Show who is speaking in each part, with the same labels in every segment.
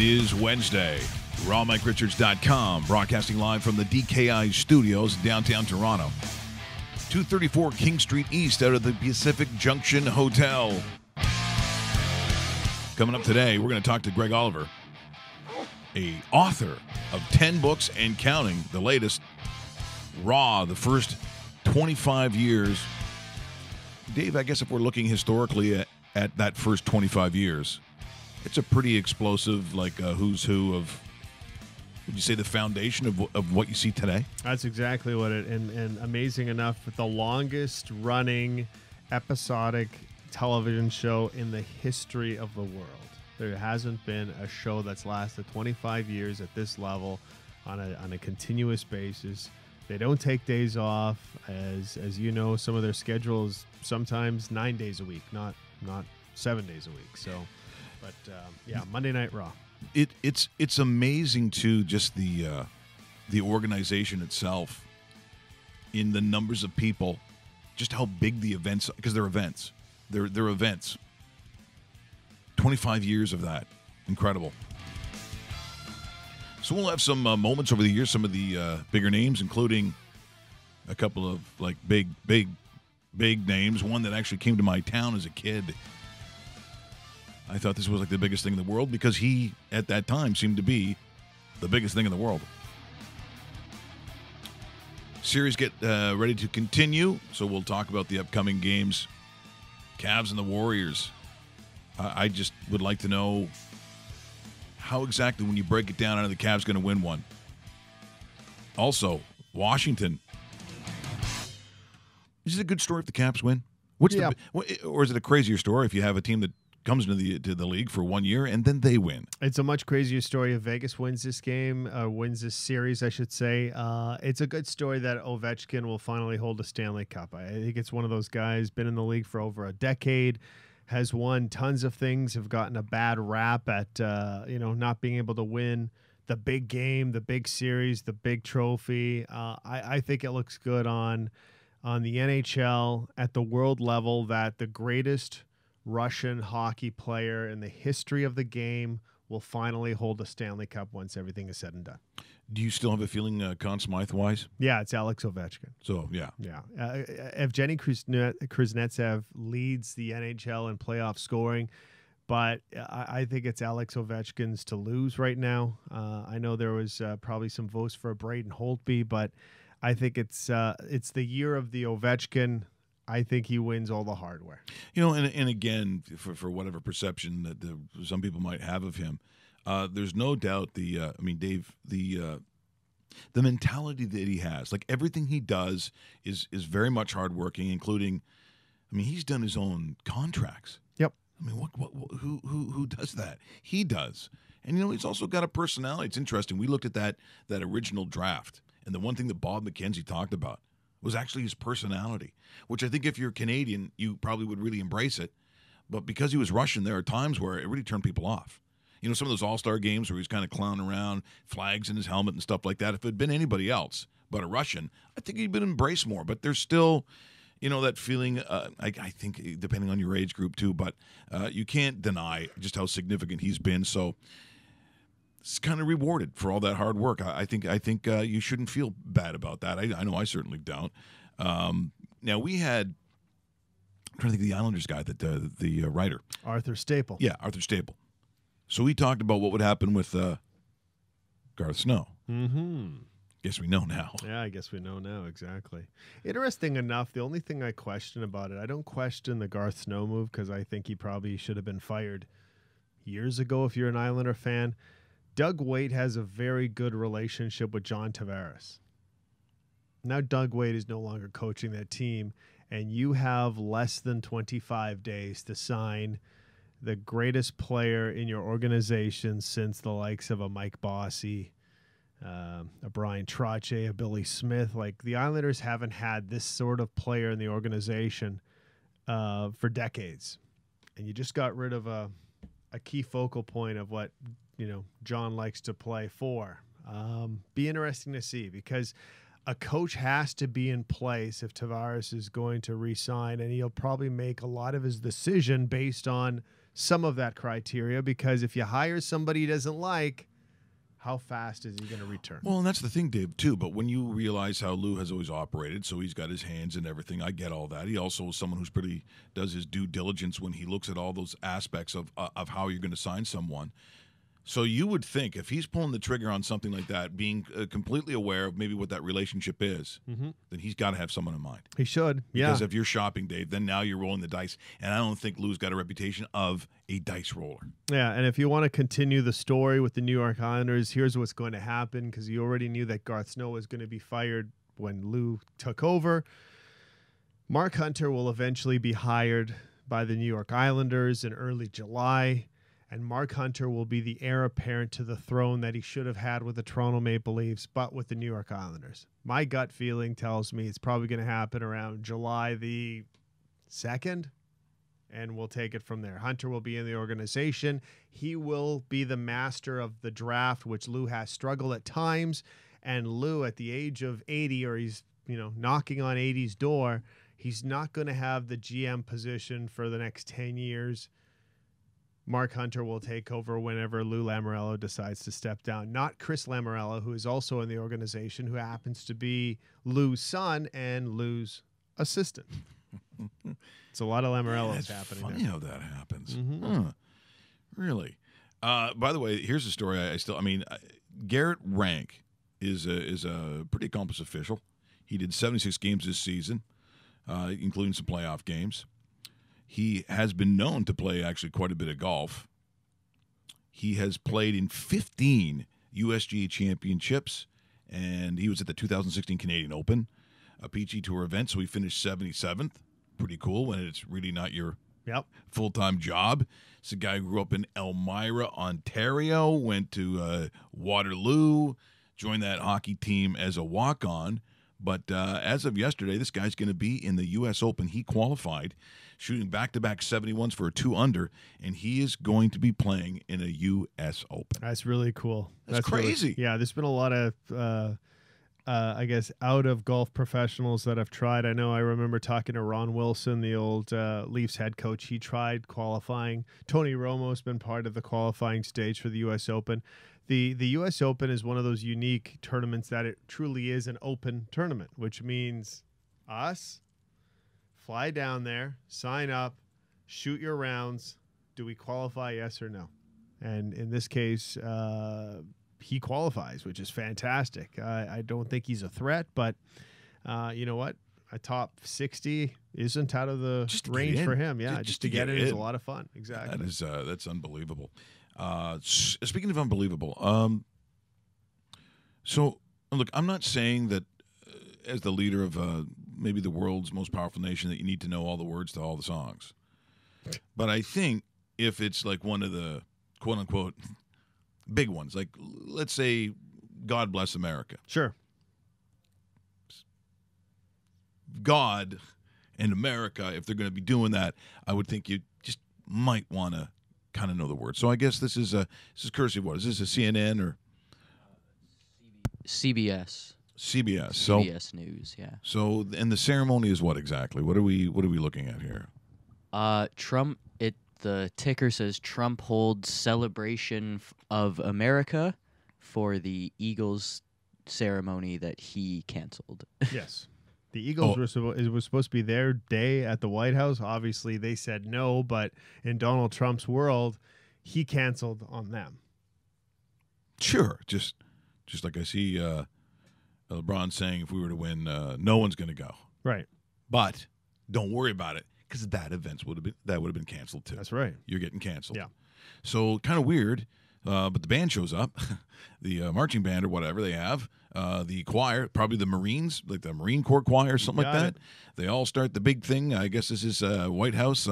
Speaker 1: is Wednesday. RawMikeRichards.com, broadcasting live from the DKI studios in downtown Toronto. 234 King Street East out of the Pacific Junction Hotel. Coming up today, we're going to talk to Greg Oliver, a author of 10 books and counting, the latest, Raw, the first 25 years. Dave, I guess if we're looking historically at that first 25 years, it's a pretty explosive, like who's who of, would you say, the foundation of what you see today?
Speaker 2: That's exactly what it, and amazing enough, the longest running episodic television show in the history of the world. There hasn't been a show that's lasted 25 years at this level on a continuous basis. They don't take days off, as you know. Some of their schedules sometimes 9 days a week, not 7 days a week. So, but yeah, Monday Night Raw.
Speaker 1: It's amazing too, just the organization itself, in the numbers of people, just how big the events, because they're events. They're events. 25 years of that. Incredible. So we'll have some moments over the years, some of the bigger names, including a couple of like big names. One that actually came to my town as a kid. I thought this was like the biggest thing in the world because he, at that time, seemed to be the biggest thing in the world. Series get ready to continue, so we'll talk about the upcoming games. Cavs and the Warriors. I just would like to know how exactly, when you break it down, are the Cavs going to win one? Also, Washington. Is it a good story if the Cavs win? Or is it a crazier story if you have a team that comes into the league for 1 year and then they win?
Speaker 2: It's a much crazier story if Vegas wins this game, wins this series, I should say. It's a good story that Ovechkin will finally hold a Stanley Cup. I think it's one of those guys, been in the league for over a decade, has won tons of things, have gotten a bad rap at not being able to win the big game, the big series, the big trophy. I think it looks good on the NHL at the world level that the greatest Russian hockey player in the history of the game will finally hold a Stanley Cup once everything is said and done.
Speaker 1: Do you still have a feeling Conn Smythe-wise?
Speaker 2: Yeah, it's Alex Ovechkin.
Speaker 1: So, yeah.
Speaker 2: Yeah. Evgeny Kuznetsov leads the NHL in playoff scoring, but I think it's Alex Ovechkin's to lose right now. I know there was probably some votes for Braden Holtby, but I think it's the year of the Ovechkin. I think he wins all the hardware.
Speaker 1: And again, for whatever perception that some people might have of him, there's no doubt Dave, the mentality that he has, like everything he does is very much hardworking, including, he's done his own contracts.
Speaker 2: Yep.
Speaker 1: Who does that? He does. And, he's also got a personality. It's interesting. We looked at that original draft, and the one thing that Bob McKenzie talked about was actually his personality, which I think if you're Canadian, you probably would really embrace it. But because he was Russian, there are times where it really turned people off. Some of those all-star games where he's kind of clowning around, flags in his helmet and stuff like that. If it had been anybody else but a Russian, I think he'd been embraced more. But there's still, that feeling, I think, depending on your age group too, but you can't deny just how significant he's been. So it's kind of rewarded for all that hard work. I think you shouldn't feel bad about that. I know I certainly don't. Now we had, I'm trying to think of the Islanders guy, that the writer
Speaker 2: Arthur Staple.
Speaker 1: Yeah, Arthur Staple. So we talked about what would happen with Garth Snow.
Speaker 2: Mm-hmm.
Speaker 1: Guess we know now.
Speaker 2: Yeah, I guess we know now, exactly. Interesting enough, the only thing I question about it, I don't question the Garth Snow move because I think he probably should have been fired years ago if you're an Islander fan. Doug Waite has a very good relationship with John Tavares. Now Doug Waite is no longer coaching that team, and you have less than 25 days to sign the greatest player in your organization since the likes of a Mike Bossy, a Brian Trottier, a Billy Smith. Like, the Islanders haven't had this sort of player in the organization for decades. And you just got rid of a key focal point of what, John likes to play for. Be interesting to see, because a coach has to be in place if Tavares is going to re-sign, and he'll probably make a lot of his decision based on some of that criteria, because if you hire somebody he doesn't like, how fast is he going to return?
Speaker 1: Well, and that's the thing, Dave, too. But when you realize how Lou has always operated, so he's got his hands in everything, I get all that. He also is someone who's does his due diligence when he looks at all those aspects of how you're going to sign someone. So you would think if he's pulling the trigger on something like that, being completely aware of maybe what that relationship is, then he's got to have someone in mind.
Speaker 2: He should,
Speaker 1: Because if you're shopping, Dave, then now you're rolling the dice. And I don't think Lou's got a reputation of a dice roller.
Speaker 2: Yeah, and if you want to continue the story with the New York Islanders, here's what's going to happen, because you already knew that Garth Snow was going to be fired when Lou took over. Mark Hunter will eventually be hired by the New York Islanders in early July. And Mark Hunter will be the heir apparent to the throne that he should have had with the Toronto Maple Leafs, but with the New York Islanders. My gut feeling tells me it's probably going to happen around July the 2nd, and we'll take it from there. Hunter will be in the organization. He will be the master of the draft, which Lou has struggled at times. And Lou, at the age of 80, or he's knocking on 80's door, he's not going to have the GM position for the next 10 years. Mark Hunter will take over whenever Lou Lamoriello decides to step down. Not Chris Lamoriello, who is also in the organization, who happens to be Lou's son and Lou's assistant. It's a lot of Lamoriellos happening.
Speaker 1: Funny how that happens. Huh. Really? By the way, here's a story. Garrett Rank is a pretty accomplished official. He did 76 games this season, including some playoff games. He has been known to play actually quite a bit of golf. He has played in 15 USGA championships, and he was at the 2016 Canadian Open, a PG Tour event, so he finished 77th. Pretty cool when it's really not your full-time job. It's a guy who grew up in Elmira, Ontario, went to Waterloo, joined that hockey team as a walk-on. But as of yesterday, this guy's going to be in the U.S. Open. He qualified, shooting back-to-back 71s for a 2-under, and he is going to be playing in a U.S. Open.
Speaker 2: That's really cool.
Speaker 1: That's crazy.
Speaker 2: Really, there's been a lot of, out-of-golf professionals that have tried. I remember talking to Ron Wilson, the old Leafs head coach. He tried qualifying. Tony Romo's been part of the qualifying stage for the U.S. Open. The U.S. Open is one of those unique tournaments that it truly is an open tournament, which means us fly down there, sign up, shoot your rounds. Do we qualify, yes or no? And in this case, he qualifies, which is fantastic. I don't think he's a threat, but you know what? A top 60 isn't out of the range for him. Yeah, just to get in is a lot of fun. Exactly.
Speaker 1: That's unbelievable. Speaking of unbelievable, so look, I'm not saying that as the leader of maybe the world's most powerful nation that you need to know all the words to all the songs. But I think if it's like one of the quote unquote big ones, like let's say God Bless America.
Speaker 2: Sure.
Speaker 1: God and America, if they're going to be doing that, I would think you just might want to kind of know the words. So I guess this is courtesy of what? Is this a CNN or
Speaker 3: CBS?
Speaker 1: CBS.
Speaker 3: CBS News, yeah.
Speaker 1: So, and the ceremony is what exactly? What are we looking at here?
Speaker 3: Trump. The ticker says Trump holds celebration of America for the Eagles ceremony that he canceled.
Speaker 2: Yes. The Eagles was supposed to be their day at the White House. Obviously, they said no, but in Donald Trump's world, he canceled on them.
Speaker 1: Sure. Just like I see LeBron saying if we were to win, no one's going to go.
Speaker 2: Right.
Speaker 1: But don't worry about it because that would have been canceled too.
Speaker 2: That's right.
Speaker 1: You're getting canceled.
Speaker 2: Yeah.
Speaker 1: So kind of weird, but the band shows up, the marching band or whatever they have, the choir, probably the Marines, like the Marine Corps choir or something like that. They all start the big thing. I guess this is White House.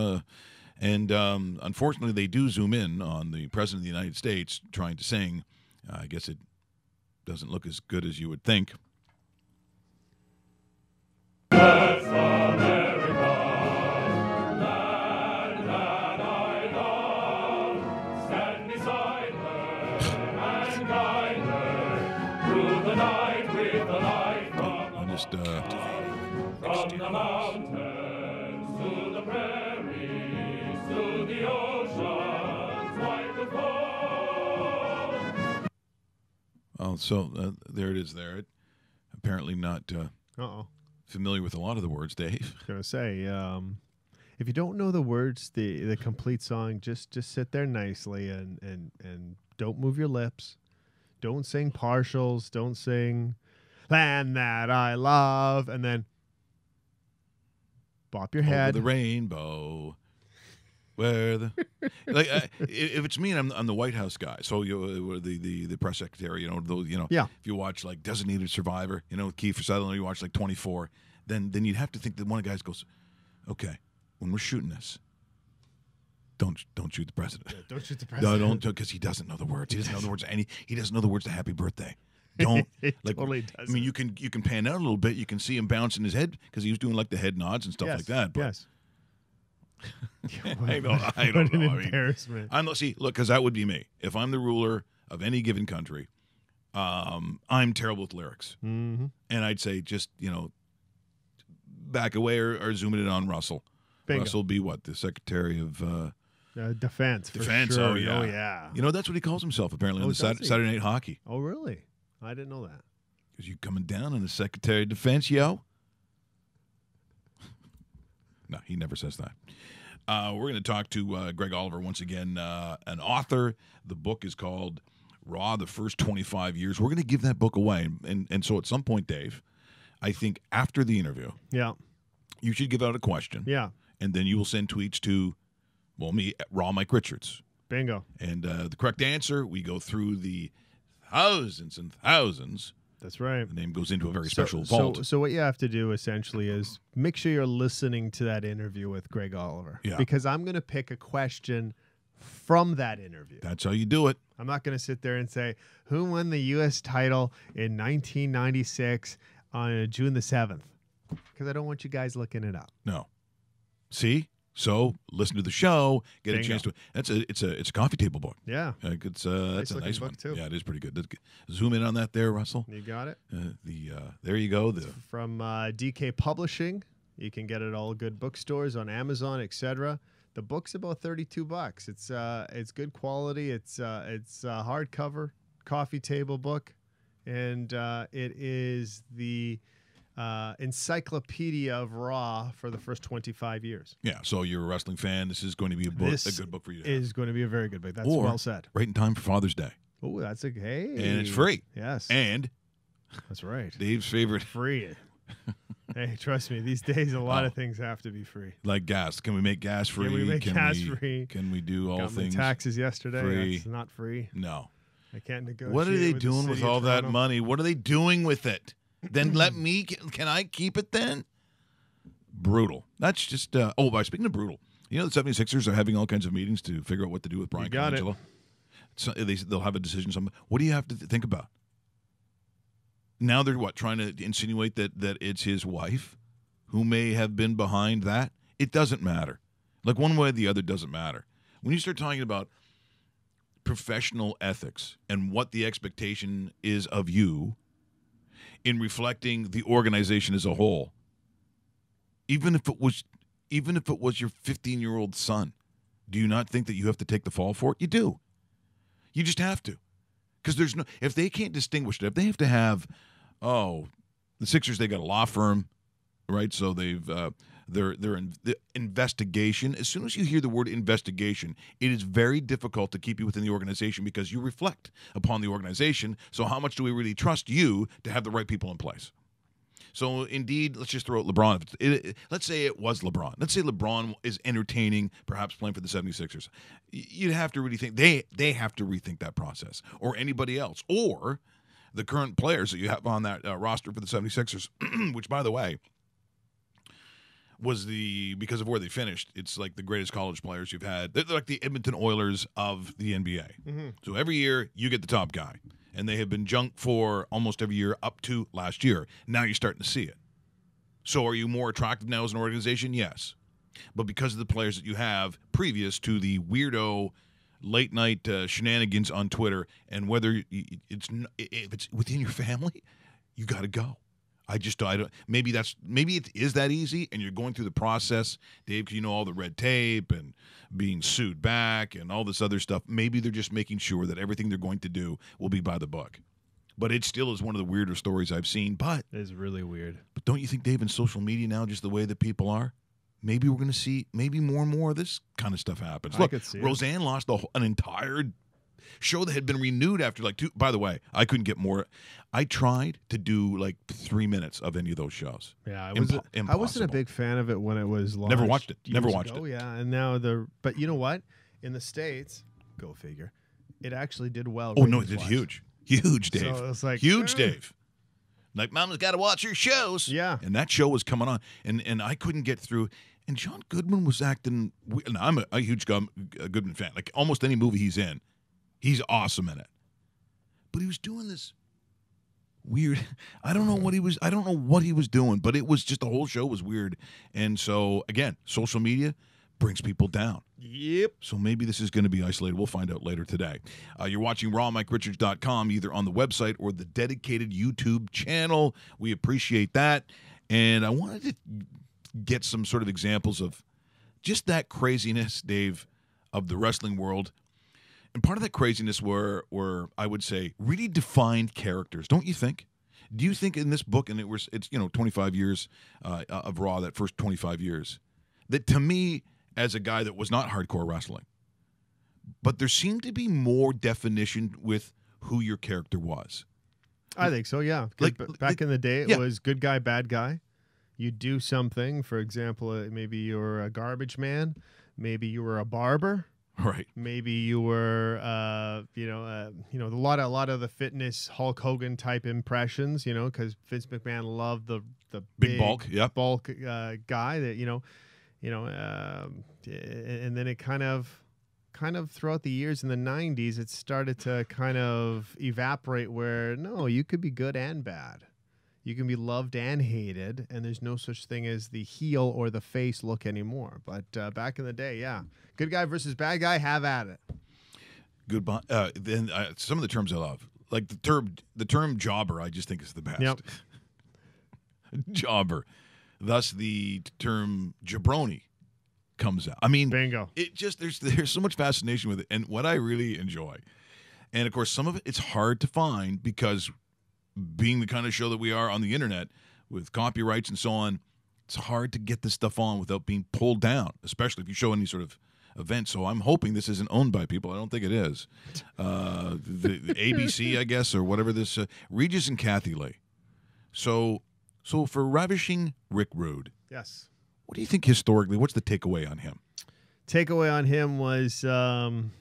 Speaker 1: And unfortunately, they do zoom in on the President of the United States trying to sing. I guess it doesn't look as good as you would think.
Speaker 4: That's America, land that I love. Stand beside her and guide her through the night with the light from the mountains to the prairies, to the ocean.
Speaker 1: Well, so there it is. There, apparently not familiar with a lot of the words, Dave.
Speaker 2: I was gonna say, if you don't know the words, the complete song, just sit there nicely and don't move your lips. Don't sing partials. Don't sing "Land That I Love," and then bop your head.
Speaker 1: Over the rainbow. Where the if it's me and I'm the White House guy, so the press secretary,
Speaker 2: Yeah.
Speaker 1: if you watch like Designated Survivor, Kiefer Sutherland, you watch like 24, then you'd have to think that one of the guys goes, okay, when we're shooting this, don't shoot the president.
Speaker 2: Yeah, don't shoot the president.
Speaker 1: No, don't, because he doesn't know the words. He doesn't know the words. He doesn't know the words to Happy Birthday. Don't
Speaker 2: Totally
Speaker 1: I
Speaker 2: doesn't.
Speaker 1: mean, you can pan out a little bit. You can see him bouncing his head because he was doing like the head nods and stuff like that. But
Speaker 2: Yes.
Speaker 1: I don't
Speaker 2: What
Speaker 1: know.
Speaker 2: an
Speaker 1: I mean,
Speaker 2: embarrassment.
Speaker 1: I'm not see. Look, because that would be me if I'm the ruler of any given country. I'm terrible with lyrics,
Speaker 2: Mm-hmm.
Speaker 1: and I'd say just back away or zoom it in on Russell.
Speaker 2: Bingo.
Speaker 1: Russell be what, the Secretary of
Speaker 2: Defense. For
Speaker 1: Defense?
Speaker 2: Sure.
Speaker 1: Oh yeah,
Speaker 2: Oh yeah.
Speaker 1: That's what he calls himself apparently
Speaker 2: Oh,
Speaker 1: on the
Speaker 2: does he?
Speaker 1: Saturday Night Hockey.
Speaker 2: Oh really? I didn't know that.
Speaker 1: Because you coming down on the Secretary of Defense, yo. No, he never says that. We're going to talk to Greg Oliver once again, an author. The book is called Raw, The First 25 Years. We're going to give that book away. And so at some point, Dave, I think after the interview,
Speaker 2: Yeah.
Speaker 1: you should give out a question.
Speaker 2: Yeah.
Speaker 1: And then you will send tweets to, me, at Raw Mike Richards.
Speaker 2: Bingo.
Speaker 1: And the correct answer, we go through the thousands and thousands.
Speaker 2: That's right.
Speaker 1: The name goes into a very special vault.
Speaker 2: So what you have to do essentially is make sure you're listening to that interview with Greg Oliver.
Speaker 1: Yeah.
Speaker 2: Because I'm going to pick a question from that interview.
Speaker 1: That's how you do it.
Speaker 2: I'm not going to sit there and say, who won the U.S. title in 1996 on June the 7th? Because I don't want you guys looking it up.
Speaker 1: No. See? So listen to the show, get
Speaker 2: Bingo.
Speaker 1: a chance to. It's a coffee table book.
Speaker 2: Yeah.
Speaker 1: That's a
Speaker 2: looking
Speaker 1: nice
Speaker 2: book,
Speaker 1: one
Speaker 2: too.
Speaker 1: Yeah, it is pretty good. Zoom in on that there, Russell.
Speaker 2: You got it?
Speaker 1: There you go.
Speaker 2: From DK Publishing. You can get it at all good bookstores, on Amazon, etc. The book's about $32. It's good quality. It's a hardcover coffee table book, and it is the encyclopedia of Raw for the first 25 years.
Speaker 1: Yeah. So you're a wrestling fan. This is going to be a good book for you. To have.
Speaker 2: Is going to be a very good book. That's
Speaker 1: Or
Speaker 2: well said.
Speaker 1: Right in time for Father's Day,
Speaker 2: Oh, that's a hey.
Speaker 1: and it's free.
Speaker 2: Yes,
Speaker 1: And
Speaker 2: that's right.
Speaker 1: Dave's favorite,
Speaker 2: Free. Hey, trust me. These days, a lot of things have to be free.
Speaker 1: like gas. Can we make gas free?
Speaker 2: Can we make gas free?
Speaker 1: Can we do all
Speaker 2: Got my
Speaker 1: things
Speaker 2: taxes yesterday.
Speaker 1: free?
Speaker 2: That's not free.
Speaker 1: No.
Speaker 2: I can't negotiate.
Speaker 1: What are they
Speaker 2: with the
Speaker 1: doing
Speaker 2: city
Speaker 1: with
Speaker 2: of
Speaker 1: all that
Speaker 2: Toronto.
Speaker 1: money? What are they doing with it? Then let me. Can I keep it then? Brutal. That's just. By speaking of brutal, the 76ers are having all kinds of meetings to figure out what to do with Brian
Speaker 2: got it.
Speaker 1: Colangelo. So they'll have a decision. What do you have to think about? Now they're trying to insinuate that it's his wife who may have been behind that? It doesn't matter. Like one way or the other doesn't matter. When you start talking about professional ethics and what the expectation is of you in reflecting the organization as a whole, even if it was your 15-year-old son, do you not think that you have to take the fall for it? You do. You just have to. Because if they can't distinguish it, if they have to have, the Sixers, they got a law firm, right? So they've their investigation. As soon as you hear the word investigation, it is very difficult to keep you within the organization because you reflect upon the organization. So how much do we really trust you to have the right people in place? So, indeed, let's just throw out LeBron. Let's say it was LeBron. Let's say LeBron is entertaining, perhaps playing for the 76ers. You'd have to really think they have to rethink that process, or anybody else, or the current players that you have on that roster for the 76ers, which, by the way, was because of where they finished, it's like the greatest college players you've had. They're like the Edmonton Oilers of the NBA.
Speaker 2: Mm-hmm.
Speaker 1: So every year, you get the top guy. And they have been junk for almost every year up to last year. Now you're starting to see it. So are you more attractive now as an organization? Yes. But because of the players that you have previous to the weirdo late-night shenanigans on Twitter, and whether if it's within your family, you got to go. I don't. Maybe it is that easy, and you're going through the process, Dave. Because you know all the red tape and being sued back and all this other stuff. Maybe they're just making sure that everything they're going to do will be by the book. but it still is one of the weirder stories I've seen. But
Speaker 2: It's really weird.
Speaker 1: don't you think, Dave, in social media now, just the way that people are, maybe we're going to see maybe more and more of this kind of stuff happens.
Speaker 2: I could see it.
Speaker 1: Roseanne lost an entire show that had been renewed after like 2. By the way, I couldn't get more. I tried to do like 3 minutes of any of those shows.
Speaker 2: Yeah, I wasn't a
Speaker 1: Impossible.
Speaker 2: big fan of it when it was launched.
Speaker 1: Never watched it. Never
Speaker 2: years
Speaker 1: watched
Speaker 2: ago,
Speaker 1: it.
Speaker 2: Yeah, and now but you know what? In the States, go figure, it actually did well.
Speaker 1: Oh no, it did
Speaker 2: ratings-wise.
Speaker 1: huge, Dave.
Speaker 2: So it's like
Speaker 1: huge, Dave. Like, Mama's got to watch her shows.
Speaker 2: Yeah.
Speaker 1: And that show was coming on, and I couldn't get through. And John Goodman was acting. And I'm a huge Goodman fan. Like almost any movie he's in, he's awesome in it. But he was doing this weird. I don't know what he was doing, but it was just the whole show was weird. And so again, social media brings people down.
Speaker 2: Yep.
Speaker 1: So maybe this is going to be isolated. We'll find out later today. You're watching rawmikeRichards.com, either on the website or the dedicated YouTube channel. We appreciate that. And I wanted to get some sort of examples of just that craziness, Dave, of the wrestling world. And part of that craziness were I would say, really defined characters, don't you think? Do you think in this book, and it's 25 years of Raw, that first 25 years, that to me, as a guy that was not hardcore wrestling, but there seemed to be more definition with who your character was.
Speaker 2: I think so, yeah. Back in the day, it was good guy, bad guy. You do something. For example, maybe you were a garbage man. Maybe you were a barber.
Speaker 1: Right.
Speaker 2: Maybe you were, a lot of the fitness Hulk Hogan type impressions. Because Vince McMahon loved the big
Speaker 1: bulk,
Speaker 2: guy that and then it kind of throughout the years in the 90s, it started to kind of evaporate where, no, you could be good and bad. You can be loved and hated, and there's no such thing as the heel or the face look anymore. But back in the day, yeah. Good guy versus bad guy, have at it.
Speaker 1: Goodbye. Then some of the terms I love, like the term jobber, I just think is the best.
Speaker 2: Yep.
Speaker 1: Jobber. Thus, the term jabroni comes out. I mean,
Speaker 2: bingo.
Speaker 1: It just there's so much fascination with it, and what I really enjoy, and of course, some of it's hard to find because being the kind of show that we are on the internet with copyrights and so on, it's hard to get this stuff on without being pulled down, especially if you show any sort of event. So I'm hoping this isn't owned by people. I don't think it is. The ABC, I guess, or whatever this Regis and Kathy Lee. So for Ravishing Rick Rude,
Speaker 2: yes.
Speaker 1: What do you think historically? What's the takeaway on him?
Speaker 2: Takeaway on him was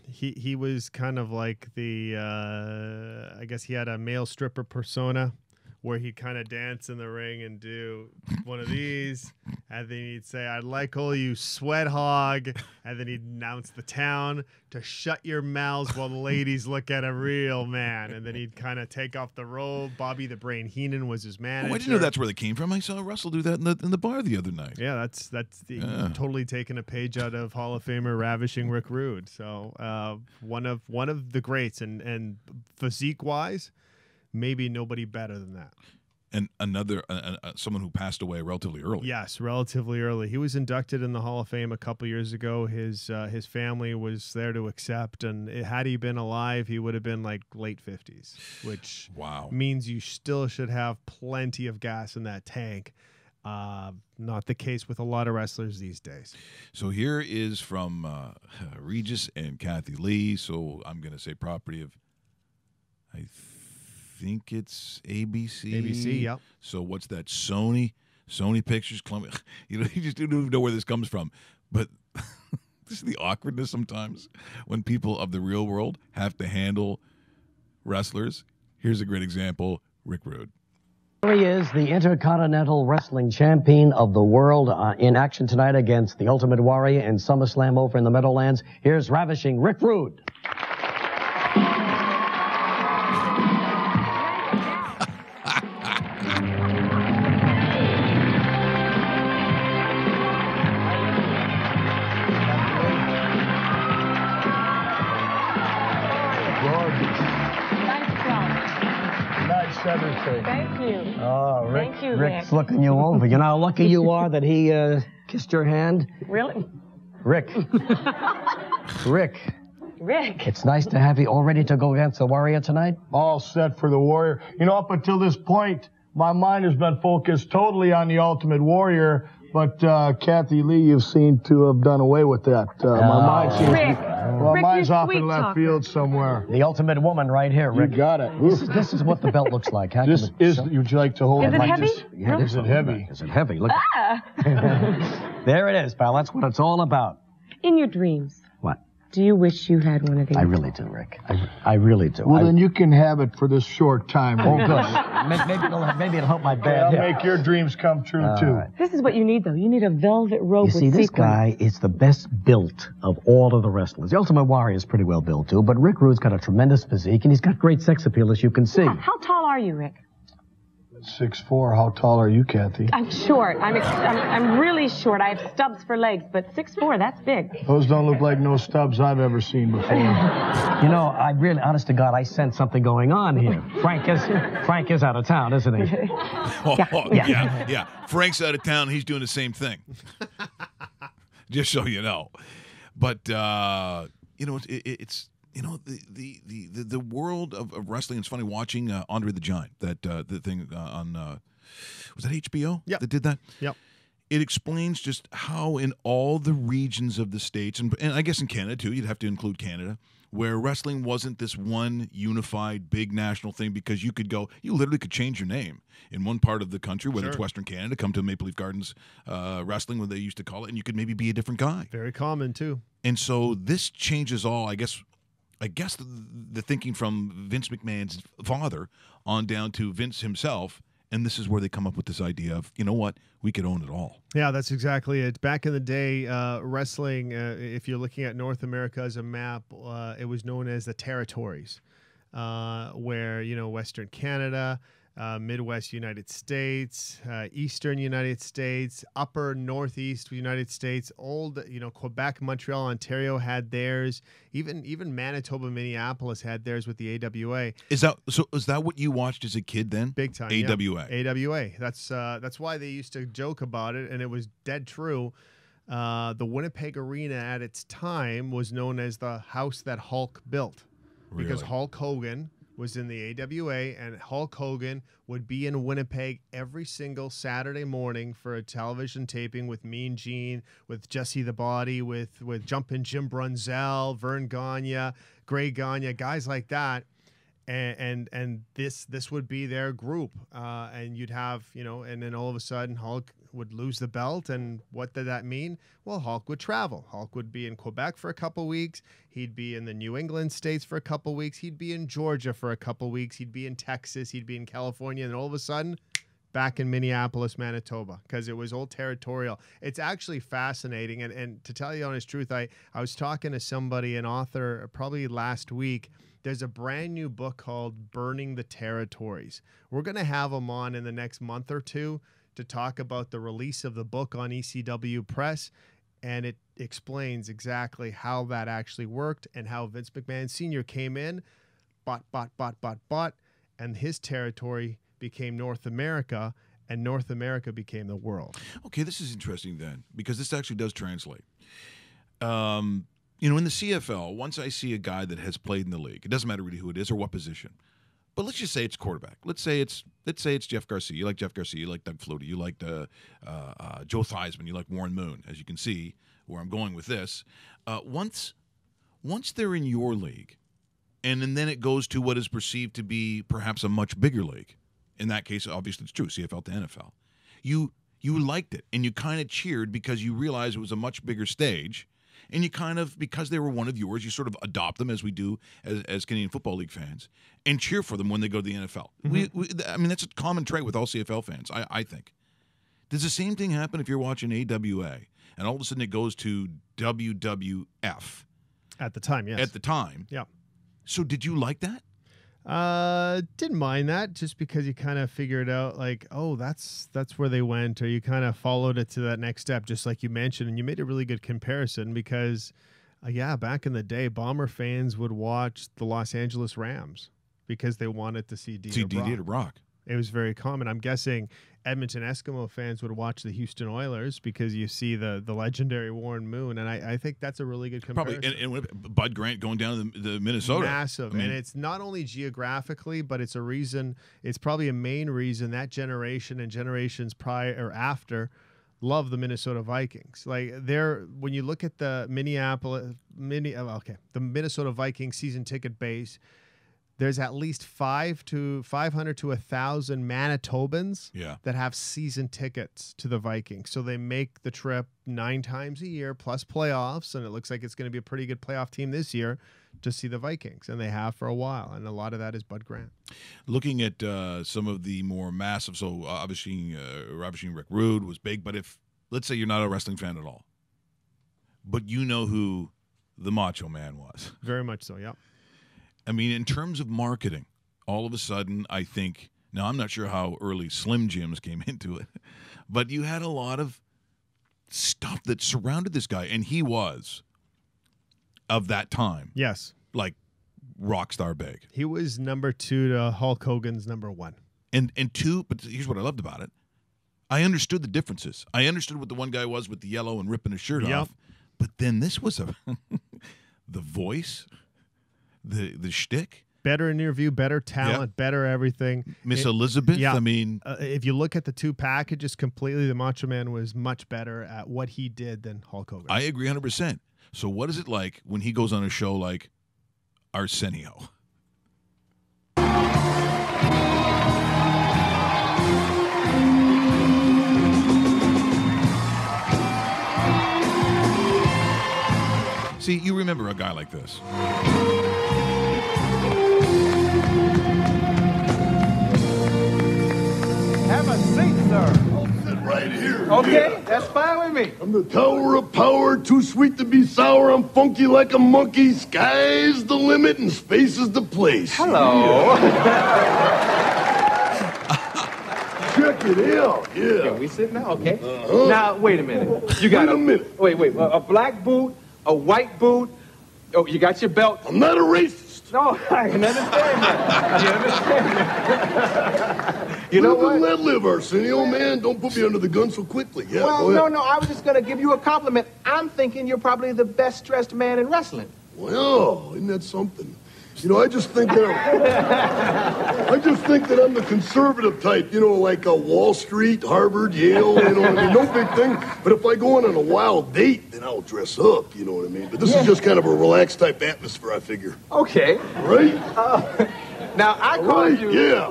Speaker 2: he was kind of like the I guess he had a male stripper persona where he'd kind of dance in the ring and do one of these, and then he'd say, "I'd like all you sweat hog," and then he'd announce the town to shut your mouths while the ladies look at a real man, and then he'd kind of take off the robe. Bobby the Brain Heenan was his manager.
Speaker 1: Oh, I didn't know that's where they came from. I saw Russell do that in the bar the other night.
Speaker 2: Yeah, that's totally taken a page out of Hall of Famer Ravishing Rick Rude. So one of the greats, and physique wise, maybe nobody better than that.
Speaker 1: And another someone who passed away relatively early.
Speaker 2: Yes, relatively early. He was inducted in the Hall of Fame a couple years ago. His family was there to accept, and had he been alive, he would have been like late 50s, which means you still should have plenty of gas in that tank. Not the case with a lot of wrestlers these days.
Speaker 1: So here is from Regis and Kathy Lee. So I'm going to say property of, I think it's ABC.
Speaker 2: ABC, yep.
Speaker 1: So what's that? Sony Pictures, Columbia. You just don't even know where this comes from. But this is the awkwardness sometimes when people of the real world have to handle wrestlers. Here's a great example: Rick Rude.
Speaker 5: Here he is, the Intercontinental Wrestling Champion of the world, in action tonight against the Ultimate Warrior in SummerSlam over in the Meadowlands. Here's Ravishing Rick Rude.
Speaker 6: Everything. Thank you.
Speaker 5: Oh, Rick,
Speaker 6: Thank you,
Speaker 5: Rick's looking you over. You know how lucky you are that he kissed your hand?
Speaker 6: Really?
Speaker 5: Rick. Rick, Rick. It's nice to have you all ready to go against the Warrior tonight.
Speaker 6: All set for the Warrior. You know, up until this point, my mind has been focused totally on the Ultimate Warrior, but Kathy Lee, you seem to have done away with that. My mind seems
Speaker 7: Rick.
Speaker 6: well,
Speaker 7: Rick,
Speaker 6: mine's
Speaker 7: you
Speaker 6: off in
Speaker 7: sweet
Speaker 6: left
Speaker 7: talker.
Speaker 6: field somewhere.
Speaker 5: The Ultimate Woman right here, Rick.
Speaker 6: You got it.
Speaker 5: This is what the belt looks like. Huh?
Speaker 6: Would you like to hold
Speaker 7: Is it
Speaker 6: like
Speaker 7: heavy?
Speaker 6: this?
Speaker 5: Yeah,
Speaker 6: Is it heavy?
Speaker 5: Is it heavy? Look.
Speaker 7: Ah.
Speaker 5: There it is, pal. That's what it's all about.
Speaker 7: In your dreams,
Speaker 5: What?
Speaker 7: do you wish you had one of these?
Speaker 5: I really do, Rick. I really do.
Speaker 6: Well, then you can have it for this short time.
Speaker 5: Oh, good. Maybe it'll help my bad
Speaker 6: I'll
Speaker 5: hip.
Speaker 6: make your dreams come true, too.
Speaker 5: right.
Speaker 7: This is what you need, though. You need a velvet robe
Speaker 5: You see,
Speaker 7: with
Speaker 5: this
Speaker 7: sequins.
Speaker 5: guy is the best built of all of the wrestlers. The Ultimate Warrior is pretty well built, too, but Rick Rude's got a tremendous physique, and he's got great sex appeal, as you can see.
Speaker 7: How tall are you, Rick?
Speaker 6: 6'4". How tall are you, Kathy?
Speaker 7: I'm short. I'm really short. I have stubs for legs, but 6'4", that's big.
Speaker 6: Those don't look like no stubs I've ever seen before.
Speaker 5: You know, I really, honest to God, I sense something going on here. Frank is out of town, isn't he?
Speaker 1: Yeah. Frank's out of town. He's doing the same thing. Just so you know. But, you know, it's you know, the world of wrestling. It's funny watching Andre the Giant, that the thing on, was that HBO?
Speaker 2: Yep.
Speaker 1: That did that?
Speaker 2: Yep.
Speaker 1: It explains just how in all the regions of the states, and I guess in Canada too, you'd have to include Canada, where wrestling wasn't this one unified big national thing, because you literally could change your name in one part of the country, whether it's Western Canada, come to Maple Leaf Gardens Wrestling, what they used to call it, and you could maybe be a different guy.
Speaker 2: Very common, too.
Speaker 1: And so this changes all, I guess the thinking from Vince McMahon's father on down to Vince himself, and this is where they come up with this idea of, you know what, we could own it all.
Speaker 2: Yeah, that's exactly it. Back in the day, wrestling, if you're looking at North America as a map, it was known as the territories, where, you know, Western Canada, Midwest United States, Eastern United States, Upper Northeast United States, old, you know, Quebec, Montreal, Ontario had theirs. Even Manitoba, Minneapolis had theirs with the AWA.
Speaker 1: Is that what you watched as a kid then?
Speaker 2: Big time.
Speaker 1: AWA.
Speaker 2: Yeah. AWA. That's why they used to joke about it, and it was dead true. The Winnipeg Arena at its time was known as the house that Hulk built, because
Speaker 1: Really?
Speaker 2: Hulk Hogan was in the AWA, and Hulk Hogan would be in Winnipeg every single Saturday morning for a television taping with Mean Gene, with Jesse the Body, with Jumpin' Jim Brunzell, Vern Gagne, Grey Gagne, guys like that. And this would be their group, and you'd have, you know, and then all of a sudden Hulk would lose the belt, and what did that mean? Well, Hulk would travel. Hulk would be in Quebec for a couple weeks. He'd be in the New England states for a couple weeks. He'd be in Georgia for a couple weeks. He'd be in Texas. He'd be in California, and all of a sudden, back in Minneapolis, Manitoba, because it was old territorial. It's actually fascinating, and to tell you the honest truth, I was talking to somebody, an author, probably last week. There's a brand new book called Burning the Territories. We're going to have him on in the next month or two to talk about the release of the book on ECW Press, and it explains exactly how that actually worked and how Vince McMahon Sr. came in, bought, and his territory became North America, and North America became the world.
Speaker 1: Okay, this is interesting then, because this actually does translate. You know, in the CFL, once I see a guy that has played in the league, it doesn't matter really who it is or what position, but let's just say it's quarterback. Let's say it's Jeff Garcia. You like Jeff Garcia. You like Doug Flutie. You like Joe Theismann. You like Warren Moon. As you can see where I'm going with this. Once they're in your league, and then it goes to what is perceived to be perhaps a much bigger league. In that case, obviously it's true, CFL to NFL. You liked it, and you kind of cheered because you realized it was a much bigger stage. And you kind of, because they were one of yours, you sort of adopt them, as we do as Canadian Football League fans, and cheer for them when they go to the NFL.
Speaker 2: Mm-hmm.
Speaker 1: I mean, that's a common trait with all CFL fans, I think. Does the same thing happen if you're watching AWA, and all of a sudden it goes to WWF?
Speaker 2: At the time, yes.
Speaker 1: At the time.
Speaker 2: Yeah.
Speaker 1: So did you like that?
Speaker 2: Didn't mind that, just because you kind of figured out, like, oh, that's where they went, or you kind of followed it to that next step, just like you mentioned, and you made a really good comparison because, back in the day, Bomber fans would watch the Los Angeles Rams because they wanted to see Dieter Brock.
Speaker 1: Dieter Brock.
Speaker 2: It was very common. I'm guessing Edmonton Eskimo fans would watch the Houston Oilers because you see the legendary Warren Moon, and I think that's a really good comparison.
Speaker 1: Probably, and Bud Grant going down to the Minnesota.
Speaker 2: Massive. And it's not only geographically, but it's a reason, it's probably a main reason that generation and generations prior or after love the Minnesota Vikings. Like when you look at the the Minnesota Vikings season ticket base, there's at least 500 to 1,000 Manitobans that have season tickets to the Vikings. So they make the trip 9 times a year plus playoffs, and it looks like it's going to be a pretty good playoff team this year to see the Vikings, and they have for a while, and a lot of that is Bud Grant.
Speaker 1: Looking at some of the more massive, so obviously Ravishing Rick Rude was big, but if, let's say you're not a wrestling fan at all, but you know who the Macho Man was.
Speaker 2: Very much so, yeah.
Speaker 1: I mean, in terms of marketing, all of a sudden, I think, now I'm not sure how early Slim Jims came into it, but you had a lot of stuff that surrounded this guy, and he was, of that time.
Speaker 2: Yes.
Speaker 1: Like, rock star big.
Speaker 2: He was number 2 to Hulk Hogan's number 1.
Speaker 1: And 2, but here's what I loved about it. I understood the differences. I understood what the one guy was with the yellow and ripping his shirt off, but then this was the voice, the shtick.
Speaker 2: Better interview, better talent, better everything.
Speaker 1: Miss Elizabeth, I mean.
Speaker 2: If you look at the 2 packages completely, the Macho Man was much better at what he did than Hulk Hogan.
Speaker 1: I agree 100%. So what is it like when he goes on a show like Arsenio? See, you remember a guy like this.
Speaker 8: Have a seat, sir.
Speaker 6: I'll sit right here.
Speaker 8: Okay, that's fine with me.
Speaker 6: I'm the tower of power, too sweet to be sour. I'm funky like a monkey. Sky's the limit and space is the place.
Speaker 8: Hello.
Speaker 6: Check it out. Yeah.
Speaker 8: Can we sit now? Okay. Now, wait a minute. You got
Speaker 6: Wait a minute.
Speaker 8: Wait. A black boot, a white boot. Oh, you got your belt.
Speaker 6: I'm not a racist.
Speaker 8: No, I can understand that. You understand that. You know what?
Speaker 6: Let live, Arsenio, man. Don't put me under the gun so quickly. Yeah,
Speaker 8: Well, no. I was just going to give you a compliment. I'm thinking you're probably the best dressed man in wrestling.
Speaker 6: Well, isn't that something? You know, I just think that I'm the conservative type, you know, like Wall Street, Harvard, Yale, you know what I mean? No big thing. But if I go on a wild date, then I'll dress up, you know what I mean? But this is just kind of a relaxed type atmosphere, I figure.
Speaker 8: Okay.
Speaker 6: Right?
Speaker 8: Now, I called you.
Speaker 6: Yeah.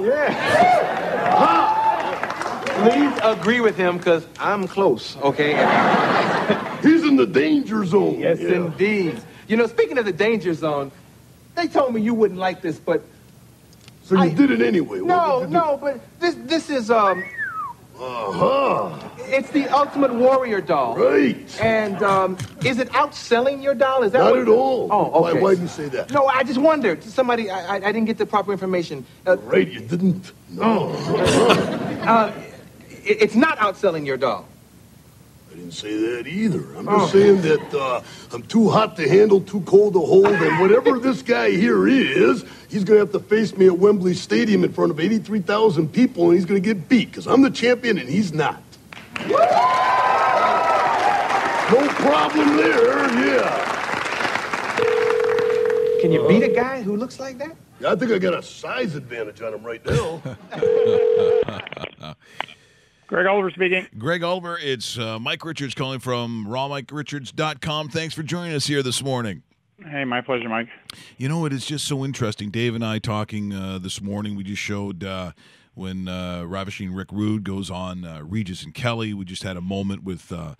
Speaker 8: Please agree with him, because I'm close, okay?
Speaker 6: He's in the danger zone.
Speaker 8: Yes, indeed. You know, speaking of the danger zone, they told me you wouldn't like this, but...
Speaker 6: So you did it anyway.
Speaker 8: No, but this is, it's the Ultimate Warrior doll.
Speaker 6: Right.
Speaker 8: And, is it outselling your doll? Is that
Speaker 6: Not at all.
Speaker 8: Oh, okay.
Speaker 6: Why did you say that?
Speaker 8: No, I just wondered. Somebody, I didn't get the proper information.
Speaker 6: Right, you didn't? No.
Speaker 8: It's not outselling your doll.
Speaker 6: I didn't say that either. I'm just saying that I'm too hot to handle, too cold to hold, and whatever this guy here is, he's going to have to face me at Wembley Stadium in front of 83,000 people, and he's going to get beat, because I'm the champion and he's not. No problem there, yeah.
Speaker 8: Can you beat a guy who looks like that?
Speaker 6: I think I got a size advantage on him right now.
Speaker 9: Greg Oliver speaking.
Speaker 1: Greg Oliver, it's Mike Richards calling from rawmikeRichards.com. Thanks for joining us here this morning.
Speaker 9: Hey, my pleasure, Mike.
Speaker 1: You know, it is just so interesting. Dave and I talking this morning, we just showed when Ravishing Rick Rude goes on Regis and Kelly. We just had a moment with the